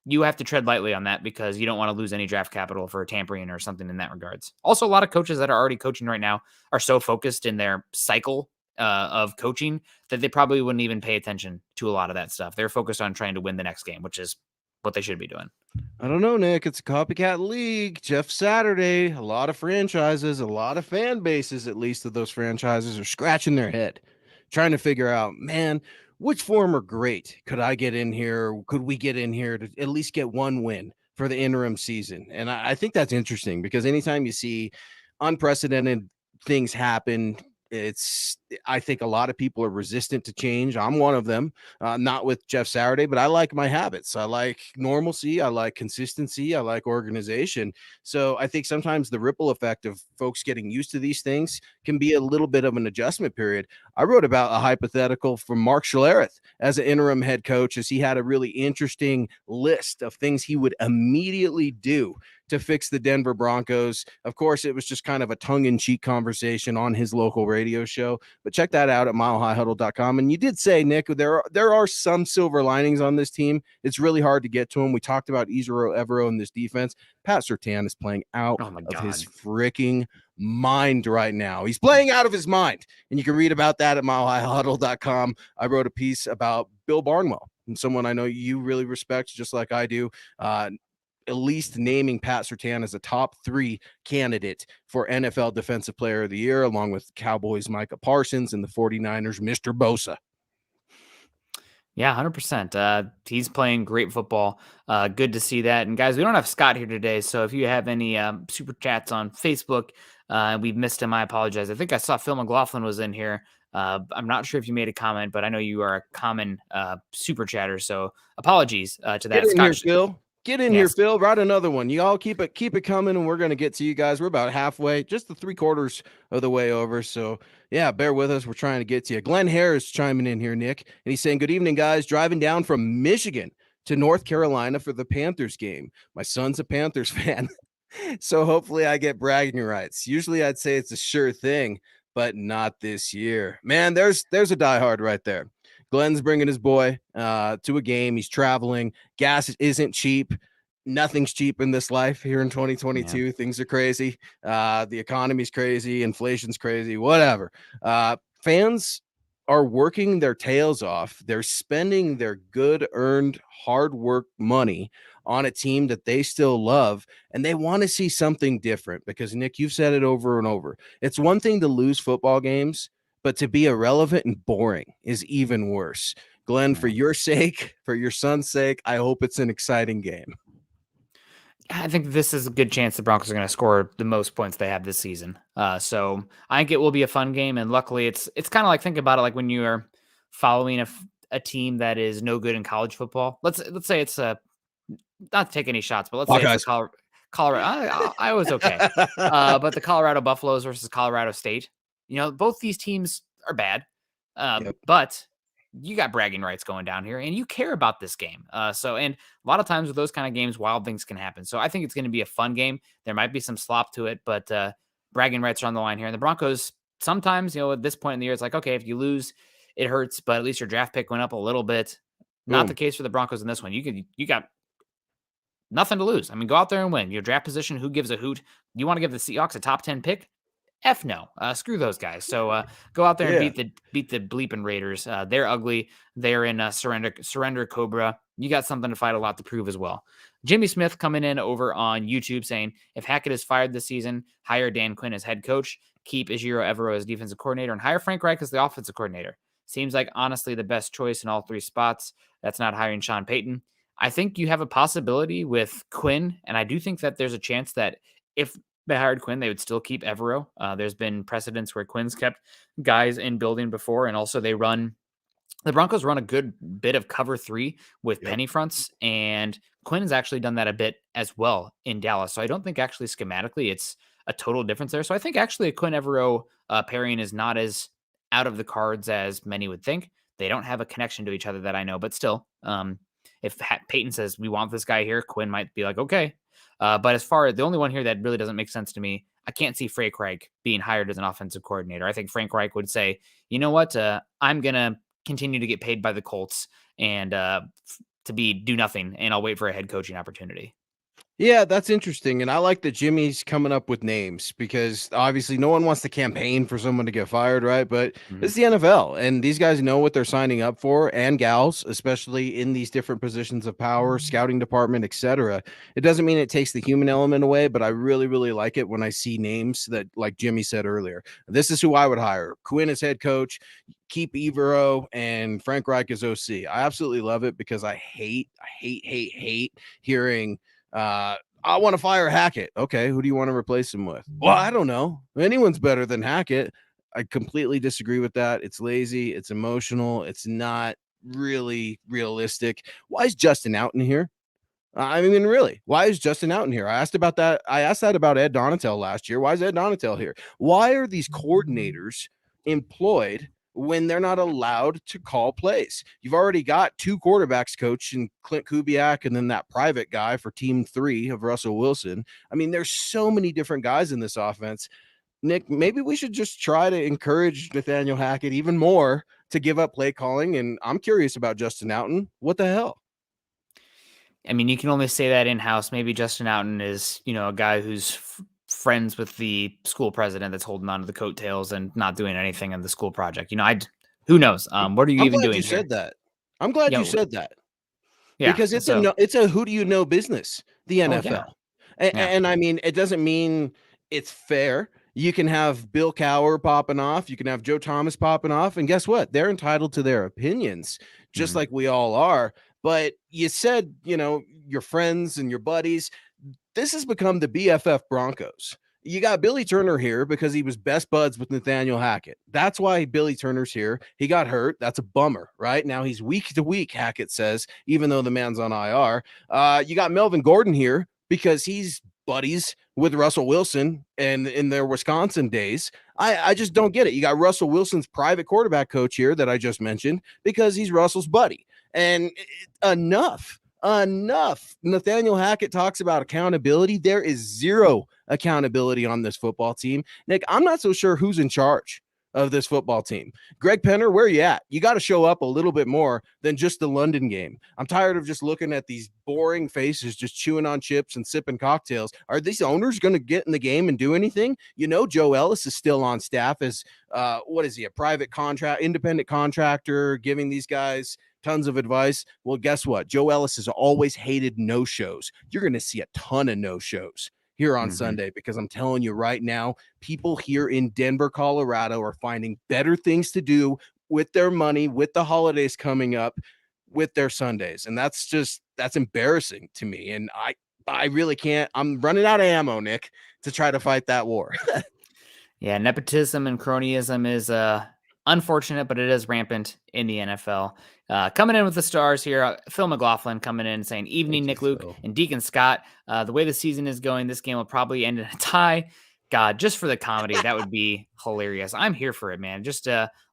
you have to tread lightly on that because you don't want to lose any draft capital for tampering or something in that regards. Also, a lot of coaches that are already coaching right now are so focused in their cycle of coaching that they probably wouldn't even pay attention to a lot of that stuff. They're focused on trying to win the next game, which is what they should be doing. I don't know, Nick. It's a copycat league. Jeff Saturday, a lot of franchises, a lot of fan bases, at least of those franchises, are scratching their head, trying to figure out, man, which former great could I get in here? Could we get in here to at least get one win for the interim season? And I think that's interesting because anytime you see unprecedented things happen, I think a lot of people are resistant to change. I'm one of them. Not with Jeff Saturday, but I like my habits. I like normalcy. I like consistency. I like organization. So I think sometimes the ripple effect of folks getting used to these things can be a little bit of an adjustment period. I wrote about a hypothetical from Mark Schlereth as an interim head coach, as he had a really interesting list of things he would immediately do to fix the Denver Broncos. Of course, it was just kind of a tongue-in-cheek conversation on his local radio show, but check that out at milehighhuddle.com. And you did say, Nick, there are some silver linings on this team. It's really hard to get to them. We talked about Israel Evero in this defense. Pat Surtain is playing out Oh my of his God. freaking mind right now. He's playing out of his mind. And you can read about that at milehighhuddle.com. I wrote a piece about Bill Barnwell, and someone I know you really respect, just like I do. At least naming Pat Surtain as a top 3 candidate for NFL Defensive Player of the Year, along with Cowboys Micah Parsons and the 49ers Mr. Bosa. Yeah, 100%. He's playing great football. Good to see that. And guys, we don't have Scott here today, so if you have any super chats on Facebook, we've missed him. I apologize. I think I saw Phil McLaughlin was in here. I'm not sure if you made a comment, but I know you are a common super chatter, so apologies to Get that. in here, Scott, Phil. Get in here, yes, Phil. Write another one. You all keep it coming, and we're gonna get to you guys. We're about halfway, just the 3/4 of the way over. So yeah, bear with us. We're trying to get to you. Glenn Harris chiming in here, Nick, and he's saying, "Good evening, guys. Driving down from Michigan to North Carolina for the Panthers game. My son's a Panthers fan, so hopefully I get bragging rights. Usually I'd say it's a sure thing, but not this year. Man, there's a diehard right there. Glenn's bringing his boy to a game. He's traveling. Gas isn't cheap. Nothing's cheap in this life here in yeah, 2022. Things are crazy. The economy's crazy. Inflation's crazy. Whatever. Fans are working their tails off. They're spending their good earned hard work money on a team that they still love, and they want to see something different because, Nick, you've said it over and over. It's one thing to lose football games, but to be irrelevant and boring is even worse. Glenn, for yeah. your sake, for your son's sake, I hope it's an exciting game. I think this is a good chance the Broncos are going to score the most points they have this season. So I think it will be a fun game, and luckily, it's kind of like, think about it like when you are following a team that is no good in college football. Let's say it's a, not to take any shots, but let's say it's the Buckeyes. Colorado. I was okay, but the Colorado Buffaloes versus Colorado State. Both these teams are bad, Yep. but you got bragging rights going down here, and you care about this game. And a lot of times with those kind of games, wild things can happen. So I think it's going to be a fun game. There might be some slop to it, but bragging rights are on the line here. And the Broncos, sometimes, at this point in the year, it's like, okay, if you lose, it hurts, but at least your draft pick went up a little bit. Not the Boom. case for the Broncos in this one. You got nothing to lose. I mean, go out there and win. Your draft position, who gives a hoot? You want to give the Seahawks a top 10 pick? F no. Screw those guys. So go out there and Yeah. beat the bleeping Raiders. They're ugly. They're in surrender Cobra. You got something to fight a lot to prove as well. Jimmy Smith coming in over on YouTube saying, if Hackett is fired this season, hire Dan Quinn as head coach, keep Ejiro Evero as defensive coordinator, and hire Frank Reich as the offensive coordinator. Seems like honestly the best choice in all 3 spots. That's not hiring Sean Payton. I think you have a possibility with Quinn, and I do think that there's a chance that if they hired Quinn, they would still keep Evero. There's been precedents where Quinn's kept guys in building before, and also the Broncos run a good bit of cover three with Yep. penny fronts, and Quinn has actually done that a bit as well in Dallas. So I don't think actually schematically it's a total difference there. So I think actually a Quinn Evero pairing is not as out of the cards as many would think. They don't have a connection to each other that I know, but still, if Peyton says we want this guy here, Quinn might be like, okay. But as far as the only one here that really doesn't make sense to me, I can't see Frank Reich being hired as an offensive coordinator. I think Frank Reich would say, you know what, I'm gonna continue to get paid by the Colts and to be do nothing, and I'll wait for a head coaching opportunity. Yeah, that's interesting. And I like that Jimmy's coming up with names because obviously no one wants to campaign for someone to get fired, right? But Mhm. it's the NFL and these guys know what they're signing up for, and gals, especially in these different positions of power, scouting department, etc. It doesn't mean it takes the human element away, but I really, really like it when I see names that, like Jimmy said earlier, this is who I would hire. Quinn as head coach, keep Evero, and Frank Reich as OC. I absolutely love it because I hate hearing I want to fire Hackett. Okay, who do you want to replace him with? Well, I don't know. Anyone's better than Hackett. I completely disagree with that. It's lazy, it's emotional, it's not really realistic. Why is Justin out in here? I mean, really, why is Justin out in here? I asked about that. I asked that about Ed Donatel last year. Why is Ed Donatel here? Why are these coordinators employed when they're not allowed to call plays? You've already got two quarterbacks coach and Clint Kubiak and then that private guy for team 3 of Russell Wilson. I mean, there's so many different guys in this offense. Nick, maybe we should just try to encourage Nathaniel Hackett even more to give up play calling. And I'm curious about Justin Outten. What the hell? I mean, you can only say that in house. Maybe Justin Outen is, a guy who's friends with the school president that's holding on to the coattails and not doing anything in the school project. Who knows? What are you I'm even glad you doing here? said that. I'm glad Yeah, you said that yeah. because it's a So, no, it's a who do you know business, the oh yeah, NFL. And, yeah. and I mean, it doesn't mean it's fair. You can have Bill Cowher popping off, you can have Joe Thomas popping off, and guess what? They're entitled to their opinions, just Mhm. like we all are. But you said, your friends and your buddies, this has become the BFF Broncos. You got Billy Turner here because he was best buds with Nathaniel Hackett. That's why Billy Turner's here. He got hurt. That's a bummer, right? Now he's week to week, Hackett says, even though the man's on IR. You got Melvin Gordon here because he's buddies with Russell Wilson and in their Wisconsin days. I just don't get it. You got Russell Wilson's private quarterback coach here that I just mentioned because he's Russell's buddy. And enough. Nathaniel Hackett talks about accountability. There is zero accountability on this football team. Nick, I'm not so sure who's in charge of this football team. Greg Penner, where are you at? You got to show up a little bit more than just the London game. I'm tired of just looking at these boring faces just chewing on chips and sipping cocktails. Are these owners going to get in the game and do anything? Joe Ellis is still on staff as what is he, a private contract, independent contractor, giving these guys tons of advice. Well, guess what? Joe Ellis has always hated no shows. You're going to see a ton of no shows here on Mhm. Sunday because I'm telling you right now, people here in Denver, Colorado are finding better things to do with their money, with the holidays coming up, with their Sundays. And that's embarrassing to me. And I really can't. I'm running out of ammo, Nick, to try to fight that war. Yeah, nepotism and cronyism is unfortunate, but it is rampant in the NFL. Coming in with the stars here, Phil McLaughlin coming in saying, "Evening, Thank you, Nick, Luke, Phil. and Deacon Scott. The way the season is going, this game will probably end in a tie. God, just for the comedy, that would be hilarious. I'm here for it, man. Just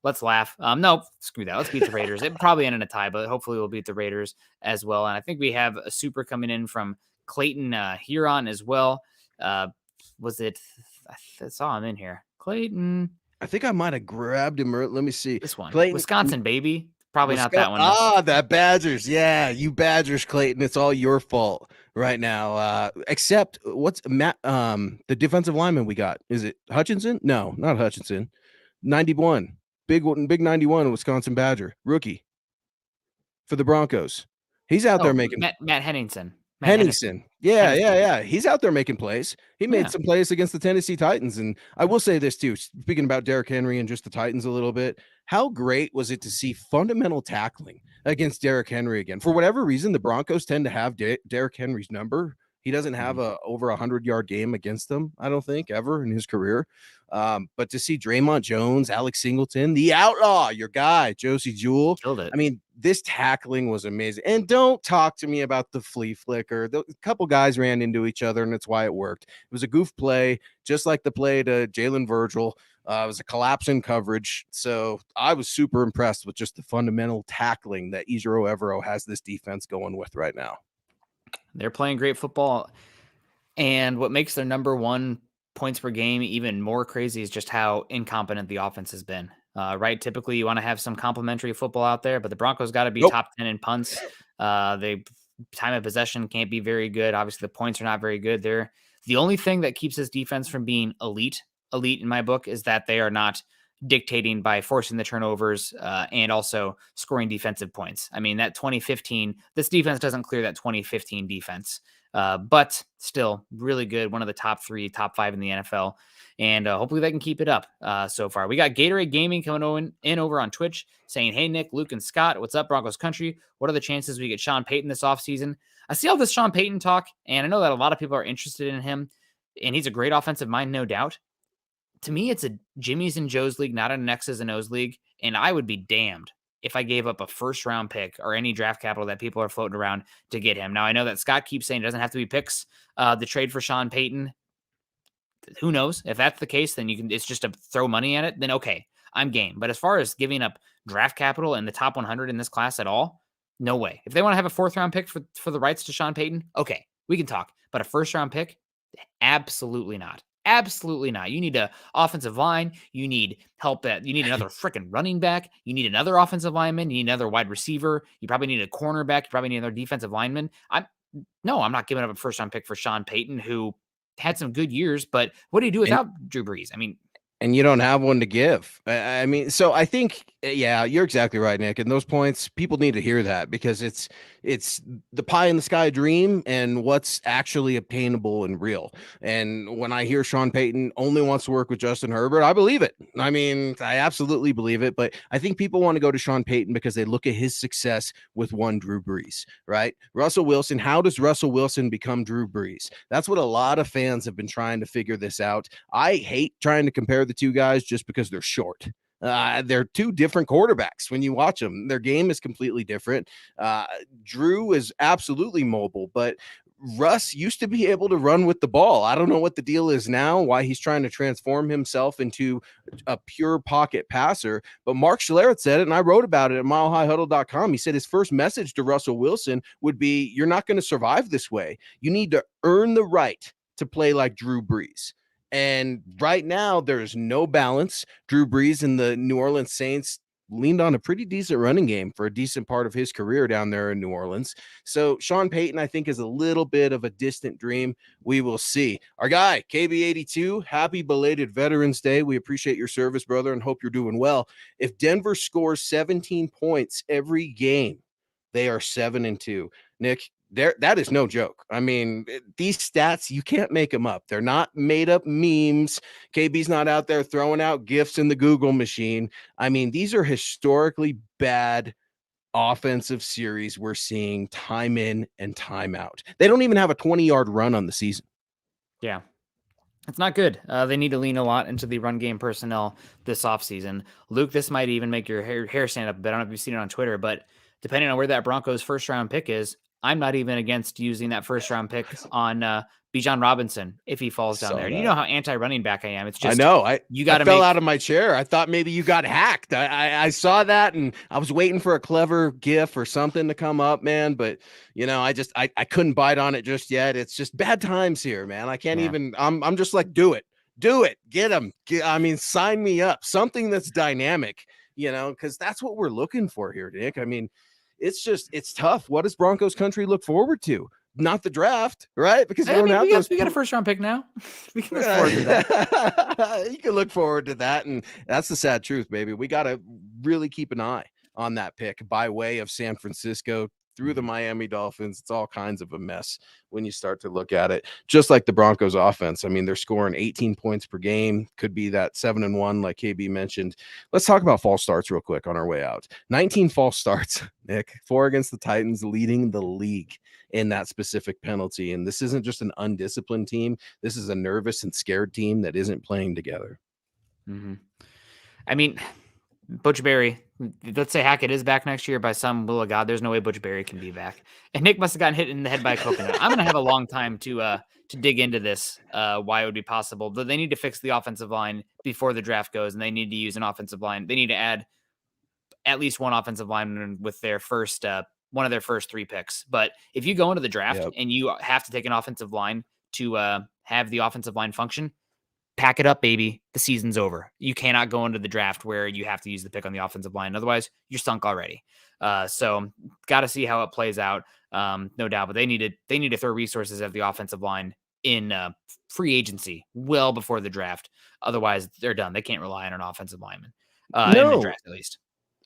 let's laugh. No, screw that. Let's beat the Raiders. It probably end in a tie, but hopefully we'll beat the Raiders as well. And I think we have a super coming in from Clayton Huron as well. Was it? I saw him in here. Clayton, I think I might have grabbed him. Let me see. this one, Clayton, Wisconsin, baby. Probably not Wisconsin. that one though. That Badgers. Yeah, you Badgers, Clayton. It's all your fault right now. Except what's Matt? The defensive lineman we got. Is it Hutchinson? No, not Hutchinson. 91, big 91, Wisconsin Badger rookie for the Broncos. He's out there Oh, making Matt Henningsen. Matt Hennessy. Henningsen. Yeah, yeah, Hennessy. yeah. He's out there making plays. He made Yeah. some plays against the Tennessee Titans. And I will say this too, speaking about Derrick Henry and just the Titans a little bit, how great was it to see fundamental tackling against Derrick Henry again? For whatever reason, the Broncos tend to have Derrick Henry's number He doesn't have Mhm. a over 100-yard game against them, I don't think, ever in his career. But to see Draymond Jones, Alex Singleton, the outlaw, your guy, Josie Jewell, Killed it. I mean, this tackling was amazing. And don't talk to me about the flea flicker. A couple guys ran into each other, and that's why it worked. It was a goof play, just like the play to Jalen Virgil. It was a collapse in coverage. So I was super impressed with just the fundamental tackling that Ejiro Evero has this defense going with right now. They're playing great football. And what makes their number one points per game even more crazy is just how incompetent the offense has been. Right? Typically, you want to have some complimentary football out there, but the Broncos got to be Nope. top 10 in punts. They time of possession can't be very good. Obviously, the points are not very good. They're the only thing that keeps this defense from being elite in my book is that they are not dictating by forcing the turnovers and also scoring defensive points. I mean, that 2015, this defense doesn't clear that 2015 defense. But still really good. One of the top 3, top 5 in the NFL. And hopefully they can keep it up so far. We got Gatorade Gaming coming in over on Twitch saying, hey, Nick, Luke, and Scott, what's up, Broncos country? What are the chances we get Sean Payton this offseason? I see all this Sean Payton talk, and I know that a lot of people are interested in him, and he's a great offensive mind, no doubt. To me, it's a Jimmy's and Joe's league, not an X's and O's league, and I would be damned if I gave up a first round pick or any draft capital that people are floating around to get him. Now, I know that Scott keeps saying it doesn't have to be picks. The trade for Sean Payton, who knows? If that's the case, then it's just to throw money at it. Then okay, I'm game. But as far as giving up draft capital in the top 100 in this class at all, no way. If they want to have a fourth round pick for the rights to Sean Payton, okay, we can talk. But a first round pick, absolutely not. Absolutely not. You need a offensive line. You need help you need another freaking running back. You need another offensive lineman. You need another wide receiver. You probably need a cornerback. You probably need another defensive lineman. I'm not giving up a first round pick for Sean Payton, who had some good years, but what do you do And without Drew Brees? I mean, and you don't have one to give. I mean, so I think, yeah, you're exactly right, Nick. And those points, people need to hear that because it's the pie in the sky dream and what's actually obtainable and real. And when I hear Sean Payton only wants to work with Justin Herbert, I believe it. I mean, I absolutely believe it. But I think people want to go to Sean Payton because they look at his success with one Drew Brees, right? Russell Wilson. How does Russell Wilson become Drew Brees? That's what a lot of fans have been trying to figure this out. I hate trying to compare the two guys just because they're short. They're two different quarterbacks when you watch them. Their game is completely different. Drew is absolutely mobile, but Russ used to be able to run with the ball. I don't know what the deal is now, why he's trying to transform himself into a pure pocket passer. But Mark Schlereth said it, and I wrote about it at milehighhuddle.com. He said his first message to Russell Wilson would be, you're not going to survive this way. You need to earn the right to play like Drew Brees. And right now, there's no balance. Drew Brees and the New Orleans Saints leaned on a pretty decent running game for a decent part of his career down there in New Orleans. So Sean Payton, I think, is a little bit of a distant dream. We will see. Our guy, KB82, happy belated Veterans Day. We appreciate your service, brother, and hope you're doing well. If Denver scores 17 points every game, they are 7-2. Nick, that is no joke. I mean, these stats, you can't make them up. They're not made up memes. KB's not out there throwing out gifts in the Google machine. I mean, these are historically bad offensive series we're seeing time in and time out. They don't even have a 20-yard run on the season. yeah, it's not good. They need to lean a lot into the run game personnel this offseason. Luke, this might even make your hair stand up a bit. I don't know if you've seen it on Twitter, but depending on where that Broncos first round pick is, I'm not even against using that first round pick on Bijan Robinson if he falls down there. Saw And you that. know how anti-running back I am. It's I just know. I you got to fell make out of my chair. I thought maybe you got hacked. I saw that and I was waiting for a clever GIF or something to come up, man. But you know, I couldn't bite on it just yet. It's just bad times here, man. I can't even. I'm just like, do it, get them. I mean, sign me up. Something that's dynamic, you know, because that's what we're looking for here, Nick. I mean, it's tough. What does Broncos country look forward to? Not the draft, right? Because you don't have those. We got a first round pick now. We can look forward to that. You can look forward to that, and that's the sad truth, baby. We got to really keep an eye on that pick by way of San Francisco. through the Miami Dolphins. It's all kinds of a mess when you start to look at it. Just like the Broncos offense. I mean, they're scoring 18 points per game. Could be that 7-1, like KB mentioned. Let's talk about false starts real quick on our way out. 19 false starts, Nick. 4 against the Titans, leading the league in that specific penalty. And this isn't just an undisciplined team. This is a nervous and scared team that isn't playing together. Mm-hmm. I mean, Butch Berry, let's say Hackett is back next year. By some will of God, there's no way Butch Berry can be back. And Nick must have gotten hit in the head by a coconut. I'm gonna have a long time to dig into this, why it would be possible. But they need to fix the offensive line before the draft goes, and they need to use an offensive line. They need to add at least one offensive lineman with their first one of their first 3 picks. But if you go into the draft and you have to take an offensive line to have the offensive line function, pack it up, baby. The season's over. You cannot go into the draft where you have to use the pick on the offensive line. Otherwise, you're sunk already. So got to see how it plays out. No doubt, but they need to throw resources at the offensive line in free agency well before the draft. Otherwise, they're done. They can't rely on an offensive lineman in the draft, at least.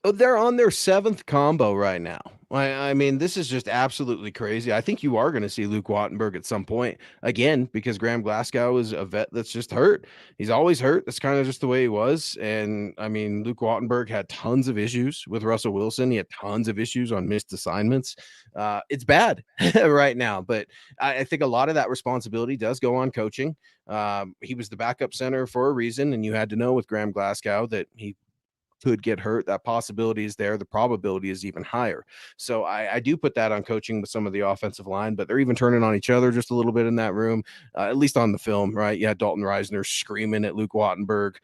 They're on their 7th combo right now. I mean, this is just absolutely crazy. I think you are going to see Luke Wattenberg at some point again because Graham Glasgow is a vet that's just hurt. He's always hurt. That's kind of just the way he was. And I mean, Luke Wattenberg had tons of issues with Russell Wilson. He had tons of issues on missed assignments. It's bad right now, but I think a lot of that responsibility does go on coaching. He was the backup center for a reason, and you had to know with Graham Glasgow that he could get hurt. That possibility is there. The probability is even higher. So I do put that on coaching with some of the offensive line, but they're even turning on each other just a little bit in that room, at least on the film, right? You had Dalton Reisner screaming at Luke Wattenberg,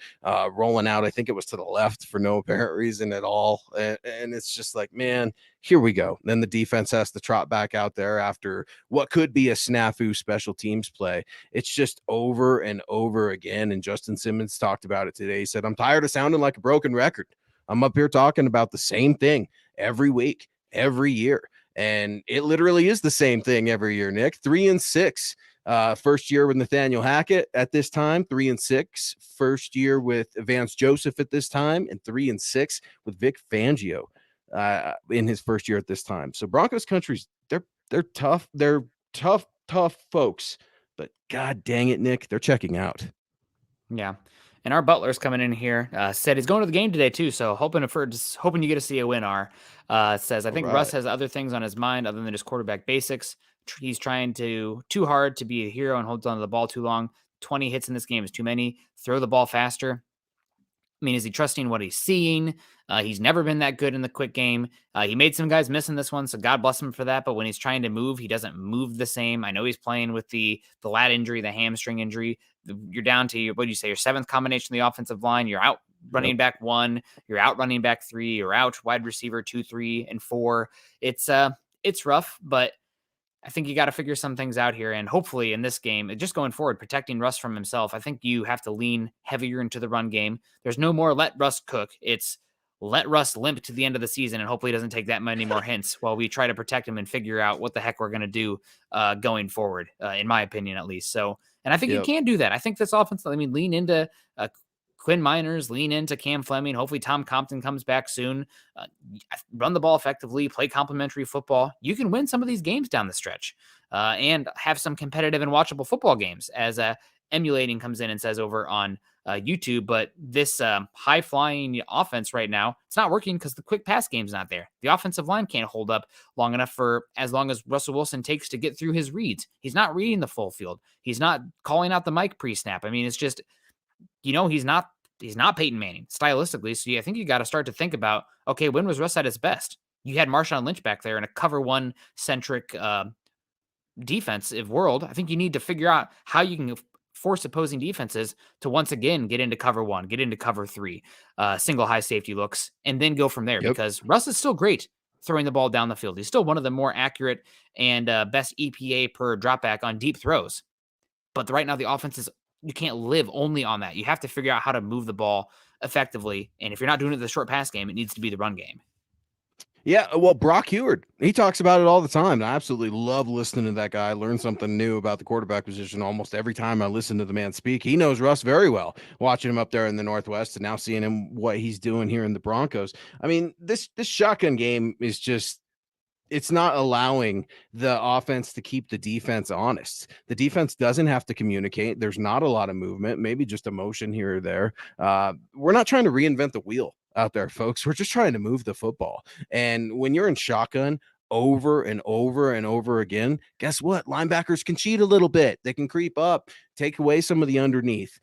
rolling out. I think it was to the left for no apparent reason at all. And it's just like, man, here we go. Then the defense has to trot back out there after what could be a snafu special teams play. It's just over and over again. And Justin Simmons talked about it today. He said, I'm tired of sounding like a broken record. I'm up here talking about the same thing every week, every year. And it literally is the same thing every year, Nick. 3-6. First year with Nathaniel Hackett at this time, 3-6. First year with Vance Joseph at this time, and 3-6 with Vic Fangio in his first year at this time. So Broncos country's they're tough. They're tough folks. But God dang it, Nick, they're checking out. Yeah. And our Butler's coming in here. Said he's going to the game today too, so hoping you get to see a win. Says I think Russ has other things on his mind other than just quarterback basics. He's trying too hard to be a hero and holds on to the ball too long. 20 hits in this game is too many. Throw the ball faster. I mean, is he trusting what he's seeing? He's never been that good in the quick game. He made some guys miss in this one, so God bless him for that. But when he's trying to move, he doesn't move the same. I know he's playing with the lat injury, the hamstring injury. You're down to your 7th combination of the offensive line. You're out running back 1. You're out running back 3. You're out wide receiver 2, 3, and 4. It's rough, but I think you got to figure some things out here. And hopefully in this game, just going forward, protecting Russ from himself, I think you have to lean heavier into the run game. There's no more let Russ cook. It's let Russ limp to the end of the season, and hopefully he doesn't take that many more hints while we try to protect him and figure out what the heck we're going to do going forward, in my opinion, at least. So, and I think you can do that. I think this offense, lean into Quinn Miners, lean into Cam Fleming. Hopefully Tom Compton comes back soon. Run the ball effectively, play complementary football. You can win some of these games down the stretch and have some competitive and watchable football games as Emulating comes in and says over on YouTube. But this high-flying offense right now, it's not working because the quick pass game's not there. The offensive line can't hold up long enough for as long as Russell Wilson takes to get through his reads. He's not reading the full field. He's not calling out the mic pre-snap. I mean, it's just, he's not Peyton Manning stylistically. So I think you got to start to think about, okay, when was Russ at his best? You had Marshawn Lynch back there in a cover 1 centric defensive world. I think you need to figure out how you can force opposing defenses to once again get into cover 1, get into cover 3, single high safety looks, and then go from there. Because Russ is still great throwing the ball down the field. He's still one of the more accurate and best EPA per dropback on deep throws. But right now the offense is, you can't live only on that. You have to figure out how to move the ball effectively. And if you're not doing it in the short pass game, it needs to be the run game. Yeah, well, Brock Heward, he talks about it all the time. I absolutely love listening to that guy. I learn something new about the quarterback position almost every time I listen to the man speak. He knows Russ very well, watching him up there in the Northwest and now seeing him, what he's doing here in the Broncos. I mean, this shotgun game is just, it's not allowing the offense to keep the defense honest. The defense doesn't have to communicate. There's not a lot of movement, maybe just emotion here or there. We're not trying to reinvent the wheel out there, folks. We're just trying to move the football. And when you're in shotgun over and over and over again, guess what? Linebackers can cheat a little bit. They can creep up, take away some of the underneath.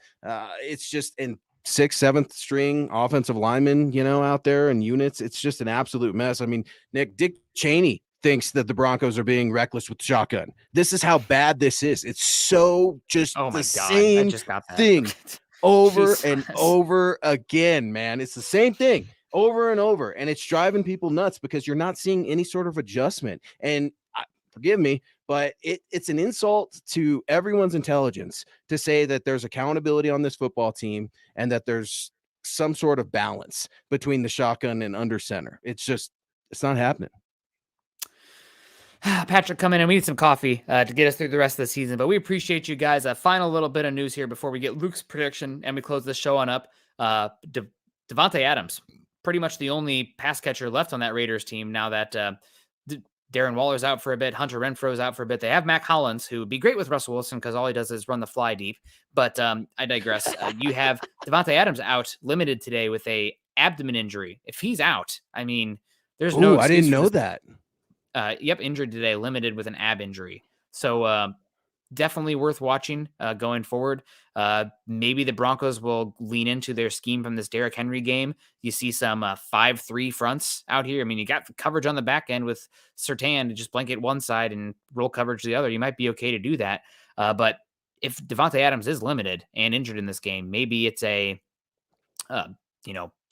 It's just, and sixth, seventh string offensive linemen, out there and units. It's just an absolute mess. I mean, Dick Cheney thinks that the Broncos are being reckless with shotgun. This is how bad this is. It's so just Oh the my God. I same just got that. thing over and Jesus. over again, man. It's the same thing over and over. And it's driving people nuts because you're not seeing any sort of adjustment. And forgive me, but it's an insult to everyone's intelligence to say that there's accountability on this football team and that there's some sort of balance between the shotgun and under center. It's not happening. Patrick, come in and we need some coffee to get us through the rest of the season. But we appreciate you guys. A final little bit of news here before we get Luke's prediction and we close this show on up. Devontae Adams, pretty much the only pass catcher left on that Raiders team now that Darren Waller's out for a bit. Hunter Renfro's out for a bit. They have Mac Hollins, who would be great with Russell Wilson because all he does is run the fly deep. But I digress. You have Devontae Adams out limited today with a abdomen injury. If he's out, I mean, there's no excuse. I didn't know that. Yep, injured today, limited with an ab injury. So definitely worth watching going forward. Maybe the Broncos will lean into their scheme from this Derrick Henry game. You see some 5-3 fronts out here. I mean, you got coverage on the back end with Surtain to just blanket one side and roll coverage to the other. You might be okay to do that. But if Devontae Adams is limited and injured in this game, maybe it's a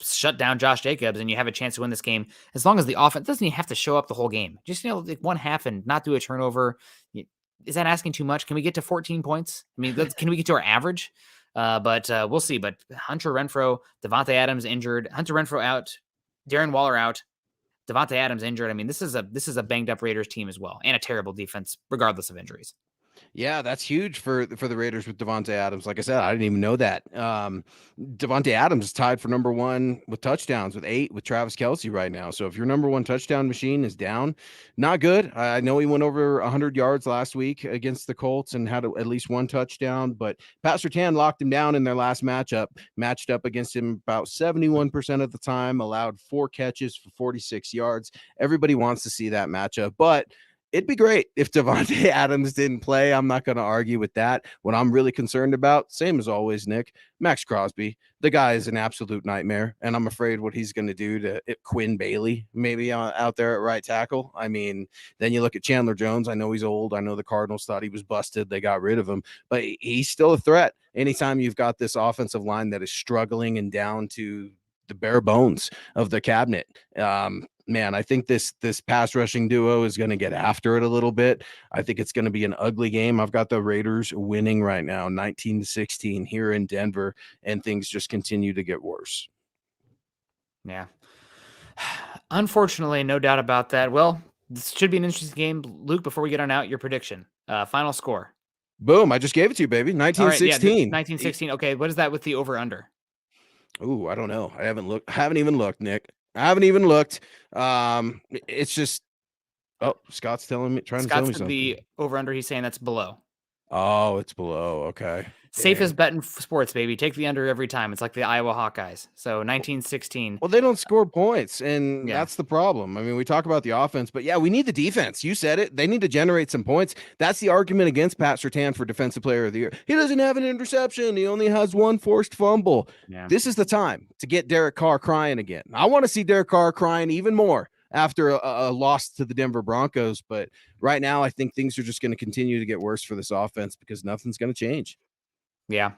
shut down Josh Jacobs and you have a chance to win this game as long as the offense doesn't even have to show up the whole game. Just, like one half and not do a turnover. Is that asking too much? Can we get to 14 points? I mean, can we get to our average? But we'll see. But Hunter Renfrow, Devontae Adams injured, Hunter Renfrow out, Darren Waller out, Devontae Adams injured. I mean, this is a banged up Raiders team as well and a terrible defense, regardless of injuries. Yeah, that's huge for the Raiders with Devontae Adams. Like I said, I didn't even know that. Devontae Adams is tied for number one with touchdowns with 8 with Travis Kelce right now. So if your number one touchdown machine is down, not good. I know he went over 100 yards last week against the Colts and had at least one touchdown, but Pat Surtain locked him down in their last matchup, matched up against him about 71% of the time, allowed 4 catches for 46 yards. Everybody wants to see that matchup, but it'd be great if Devontae Adams didn't play. I'm not going to argue with that. What I'm really concerned about, same as always, Nick, Max Crosby. The guy is an absolute nightmare, and I'm afraid what he's going to do to Quinn Bailey maybe out there at right tackle. I mean, then you look at Chandler Jones. I know he's old. I know the Cardinals thought he was busted. They got rid of him, but he's still a threat. Anytime you've got this offensive line that is struggling and down to the bare bones of the cabinet, man, I think this pass rushing duo is going to get after it a little bit. I think it's going to be an ugly game. I've got the Raiders winning right now, 19-16 here in Denver, and things just continue to get worse. Yeah. Unfortunately, no doubt about that. Well, this should be an interesting game. Luke, before we get on out, your prediction, final score. Boom. I just gave it to you, baby. 19-16. All right, yeah, 19-16. Okay, what is that with the over-under? Ooh, I don't know. I haven't even looked, Nick. I haven't even looked. It's just, Scott's trying to tell me something. The over-under, he's saying that's below. Oh, it's below. Okay. Safest bet in sports, baby. Take the under every time. It's like the Iowa Hawkeyes. So 19-16. Well, they don't score points, and that's the problem. I mean, we talk about the offense, but yeah, we need the defense. You said it. They need to generate some points. That's the argument against Pat Surtain for Defensive Player of the Year. He doesn't have an interception. He only has one forced fumble. Yeah. This is the time to get Derek Carr crying again. I want to see Derek Carr crying even more after a loss to the Denver Broncos. But right now, I think things are just going to continue to get worse for this offense because nothing's going to change. Yeah.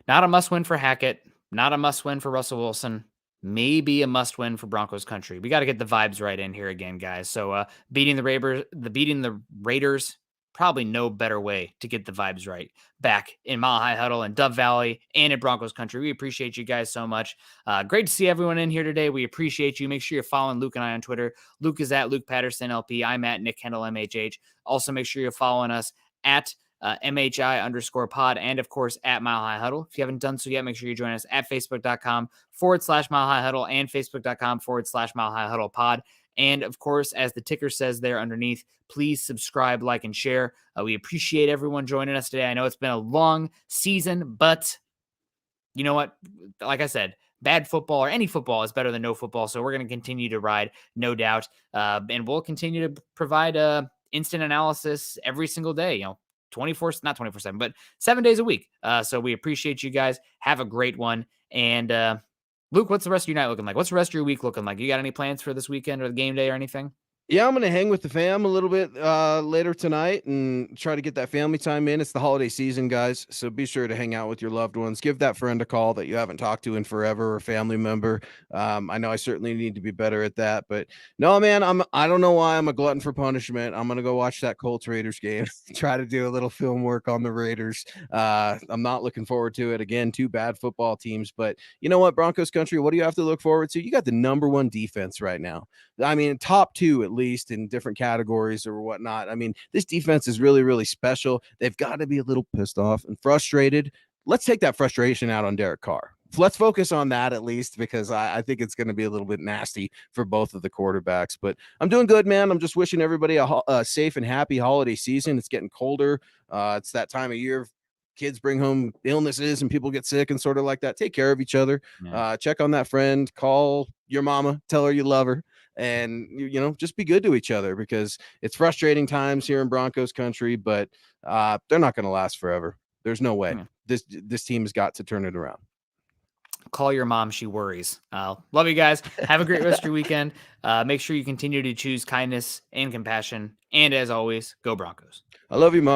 Not a must win for Hackett. Not a must win for Russell Wilson. Maybe a must win for Broncos country. We got to get the vibes right in here again, guys. So beating the Raiders, probably no better way to get the vibes right back in Mile High Huddle and Dove Valley and in Broncos country. We appreciate you guys so much. Great to see everyone in here today. We appreciate you. Make sure you're following Luke and I on Twitter. Luke is at Luke Patterson LP. I'm at Nick Kendell MHH. Also, make sure you're following us at MHI_pod and of course at Mile High Huddle. If you haven't done so yet, make sure you join us at Facebook.com/Mile High Huddle and Facebook.com/Mile High Huddle pod. And of course, as the ticker says there underneath, please subscribe, like, and share. We appreciate everyone joining us today. I know it's been a long season, but you know what? Like I said, bad football or any football is better than no football. So we're going to continue to ride, no doubt. And we'll continue to provide instant analysis every single day, 24, not 24/7, but 7 days a week. So we appreciate you guys. Have a great one. And Luke, what's the rest of your night looking like? What's the rest of your week looking like? You got any plans for this weekend or the game day or anything? Yeah, I'm gonna hang with the fam a little bit later tonight and try to get that family time in. It's the holiday season, guys, so be sure to hang out with your loved ones. Give that friend a call that you haven't talked to in forever, or family member. I know I certainly need to be better at that, but no, man, I don't know why I'm a glutton for punishment. I'm gonna go watch that Colts Raiders game. Try to do a little film work on the Raiders. I'm not looking forward to it. Again, two bad football teams, but you know what, Broncos country, what do you have to look forward to? You got the number one defense right now. I mean, top two at least in different categories or whatnot. I mean, this defense is really, really special. They've got to be a little pissed off and frustrated. Let's take that frustration out on Derek Carr. Let's focus on that at least, because I think it's going to be a little bit nasty for both of the quarterbacks. But I'm doing good, man. I'm just wishing everybody a safe and happy holiday season. It's getting colder. It's that time of year. Kids bring home illnesses and people get sick and sort of like that. Take care of each other. Yeah. Check on that friend. Call your mama. Tell her you love her. And just be good to each other, because it's frustrating times here in Broncos country, but they're not going to last forever. There's no way. Yeah. This team has got to turn it around. Call your mom, she worries. Love you guys. Have a great rest of your weekend. Make sure you continue to choose kindness and compassion, and as always, go Broncos. I love you, Mom.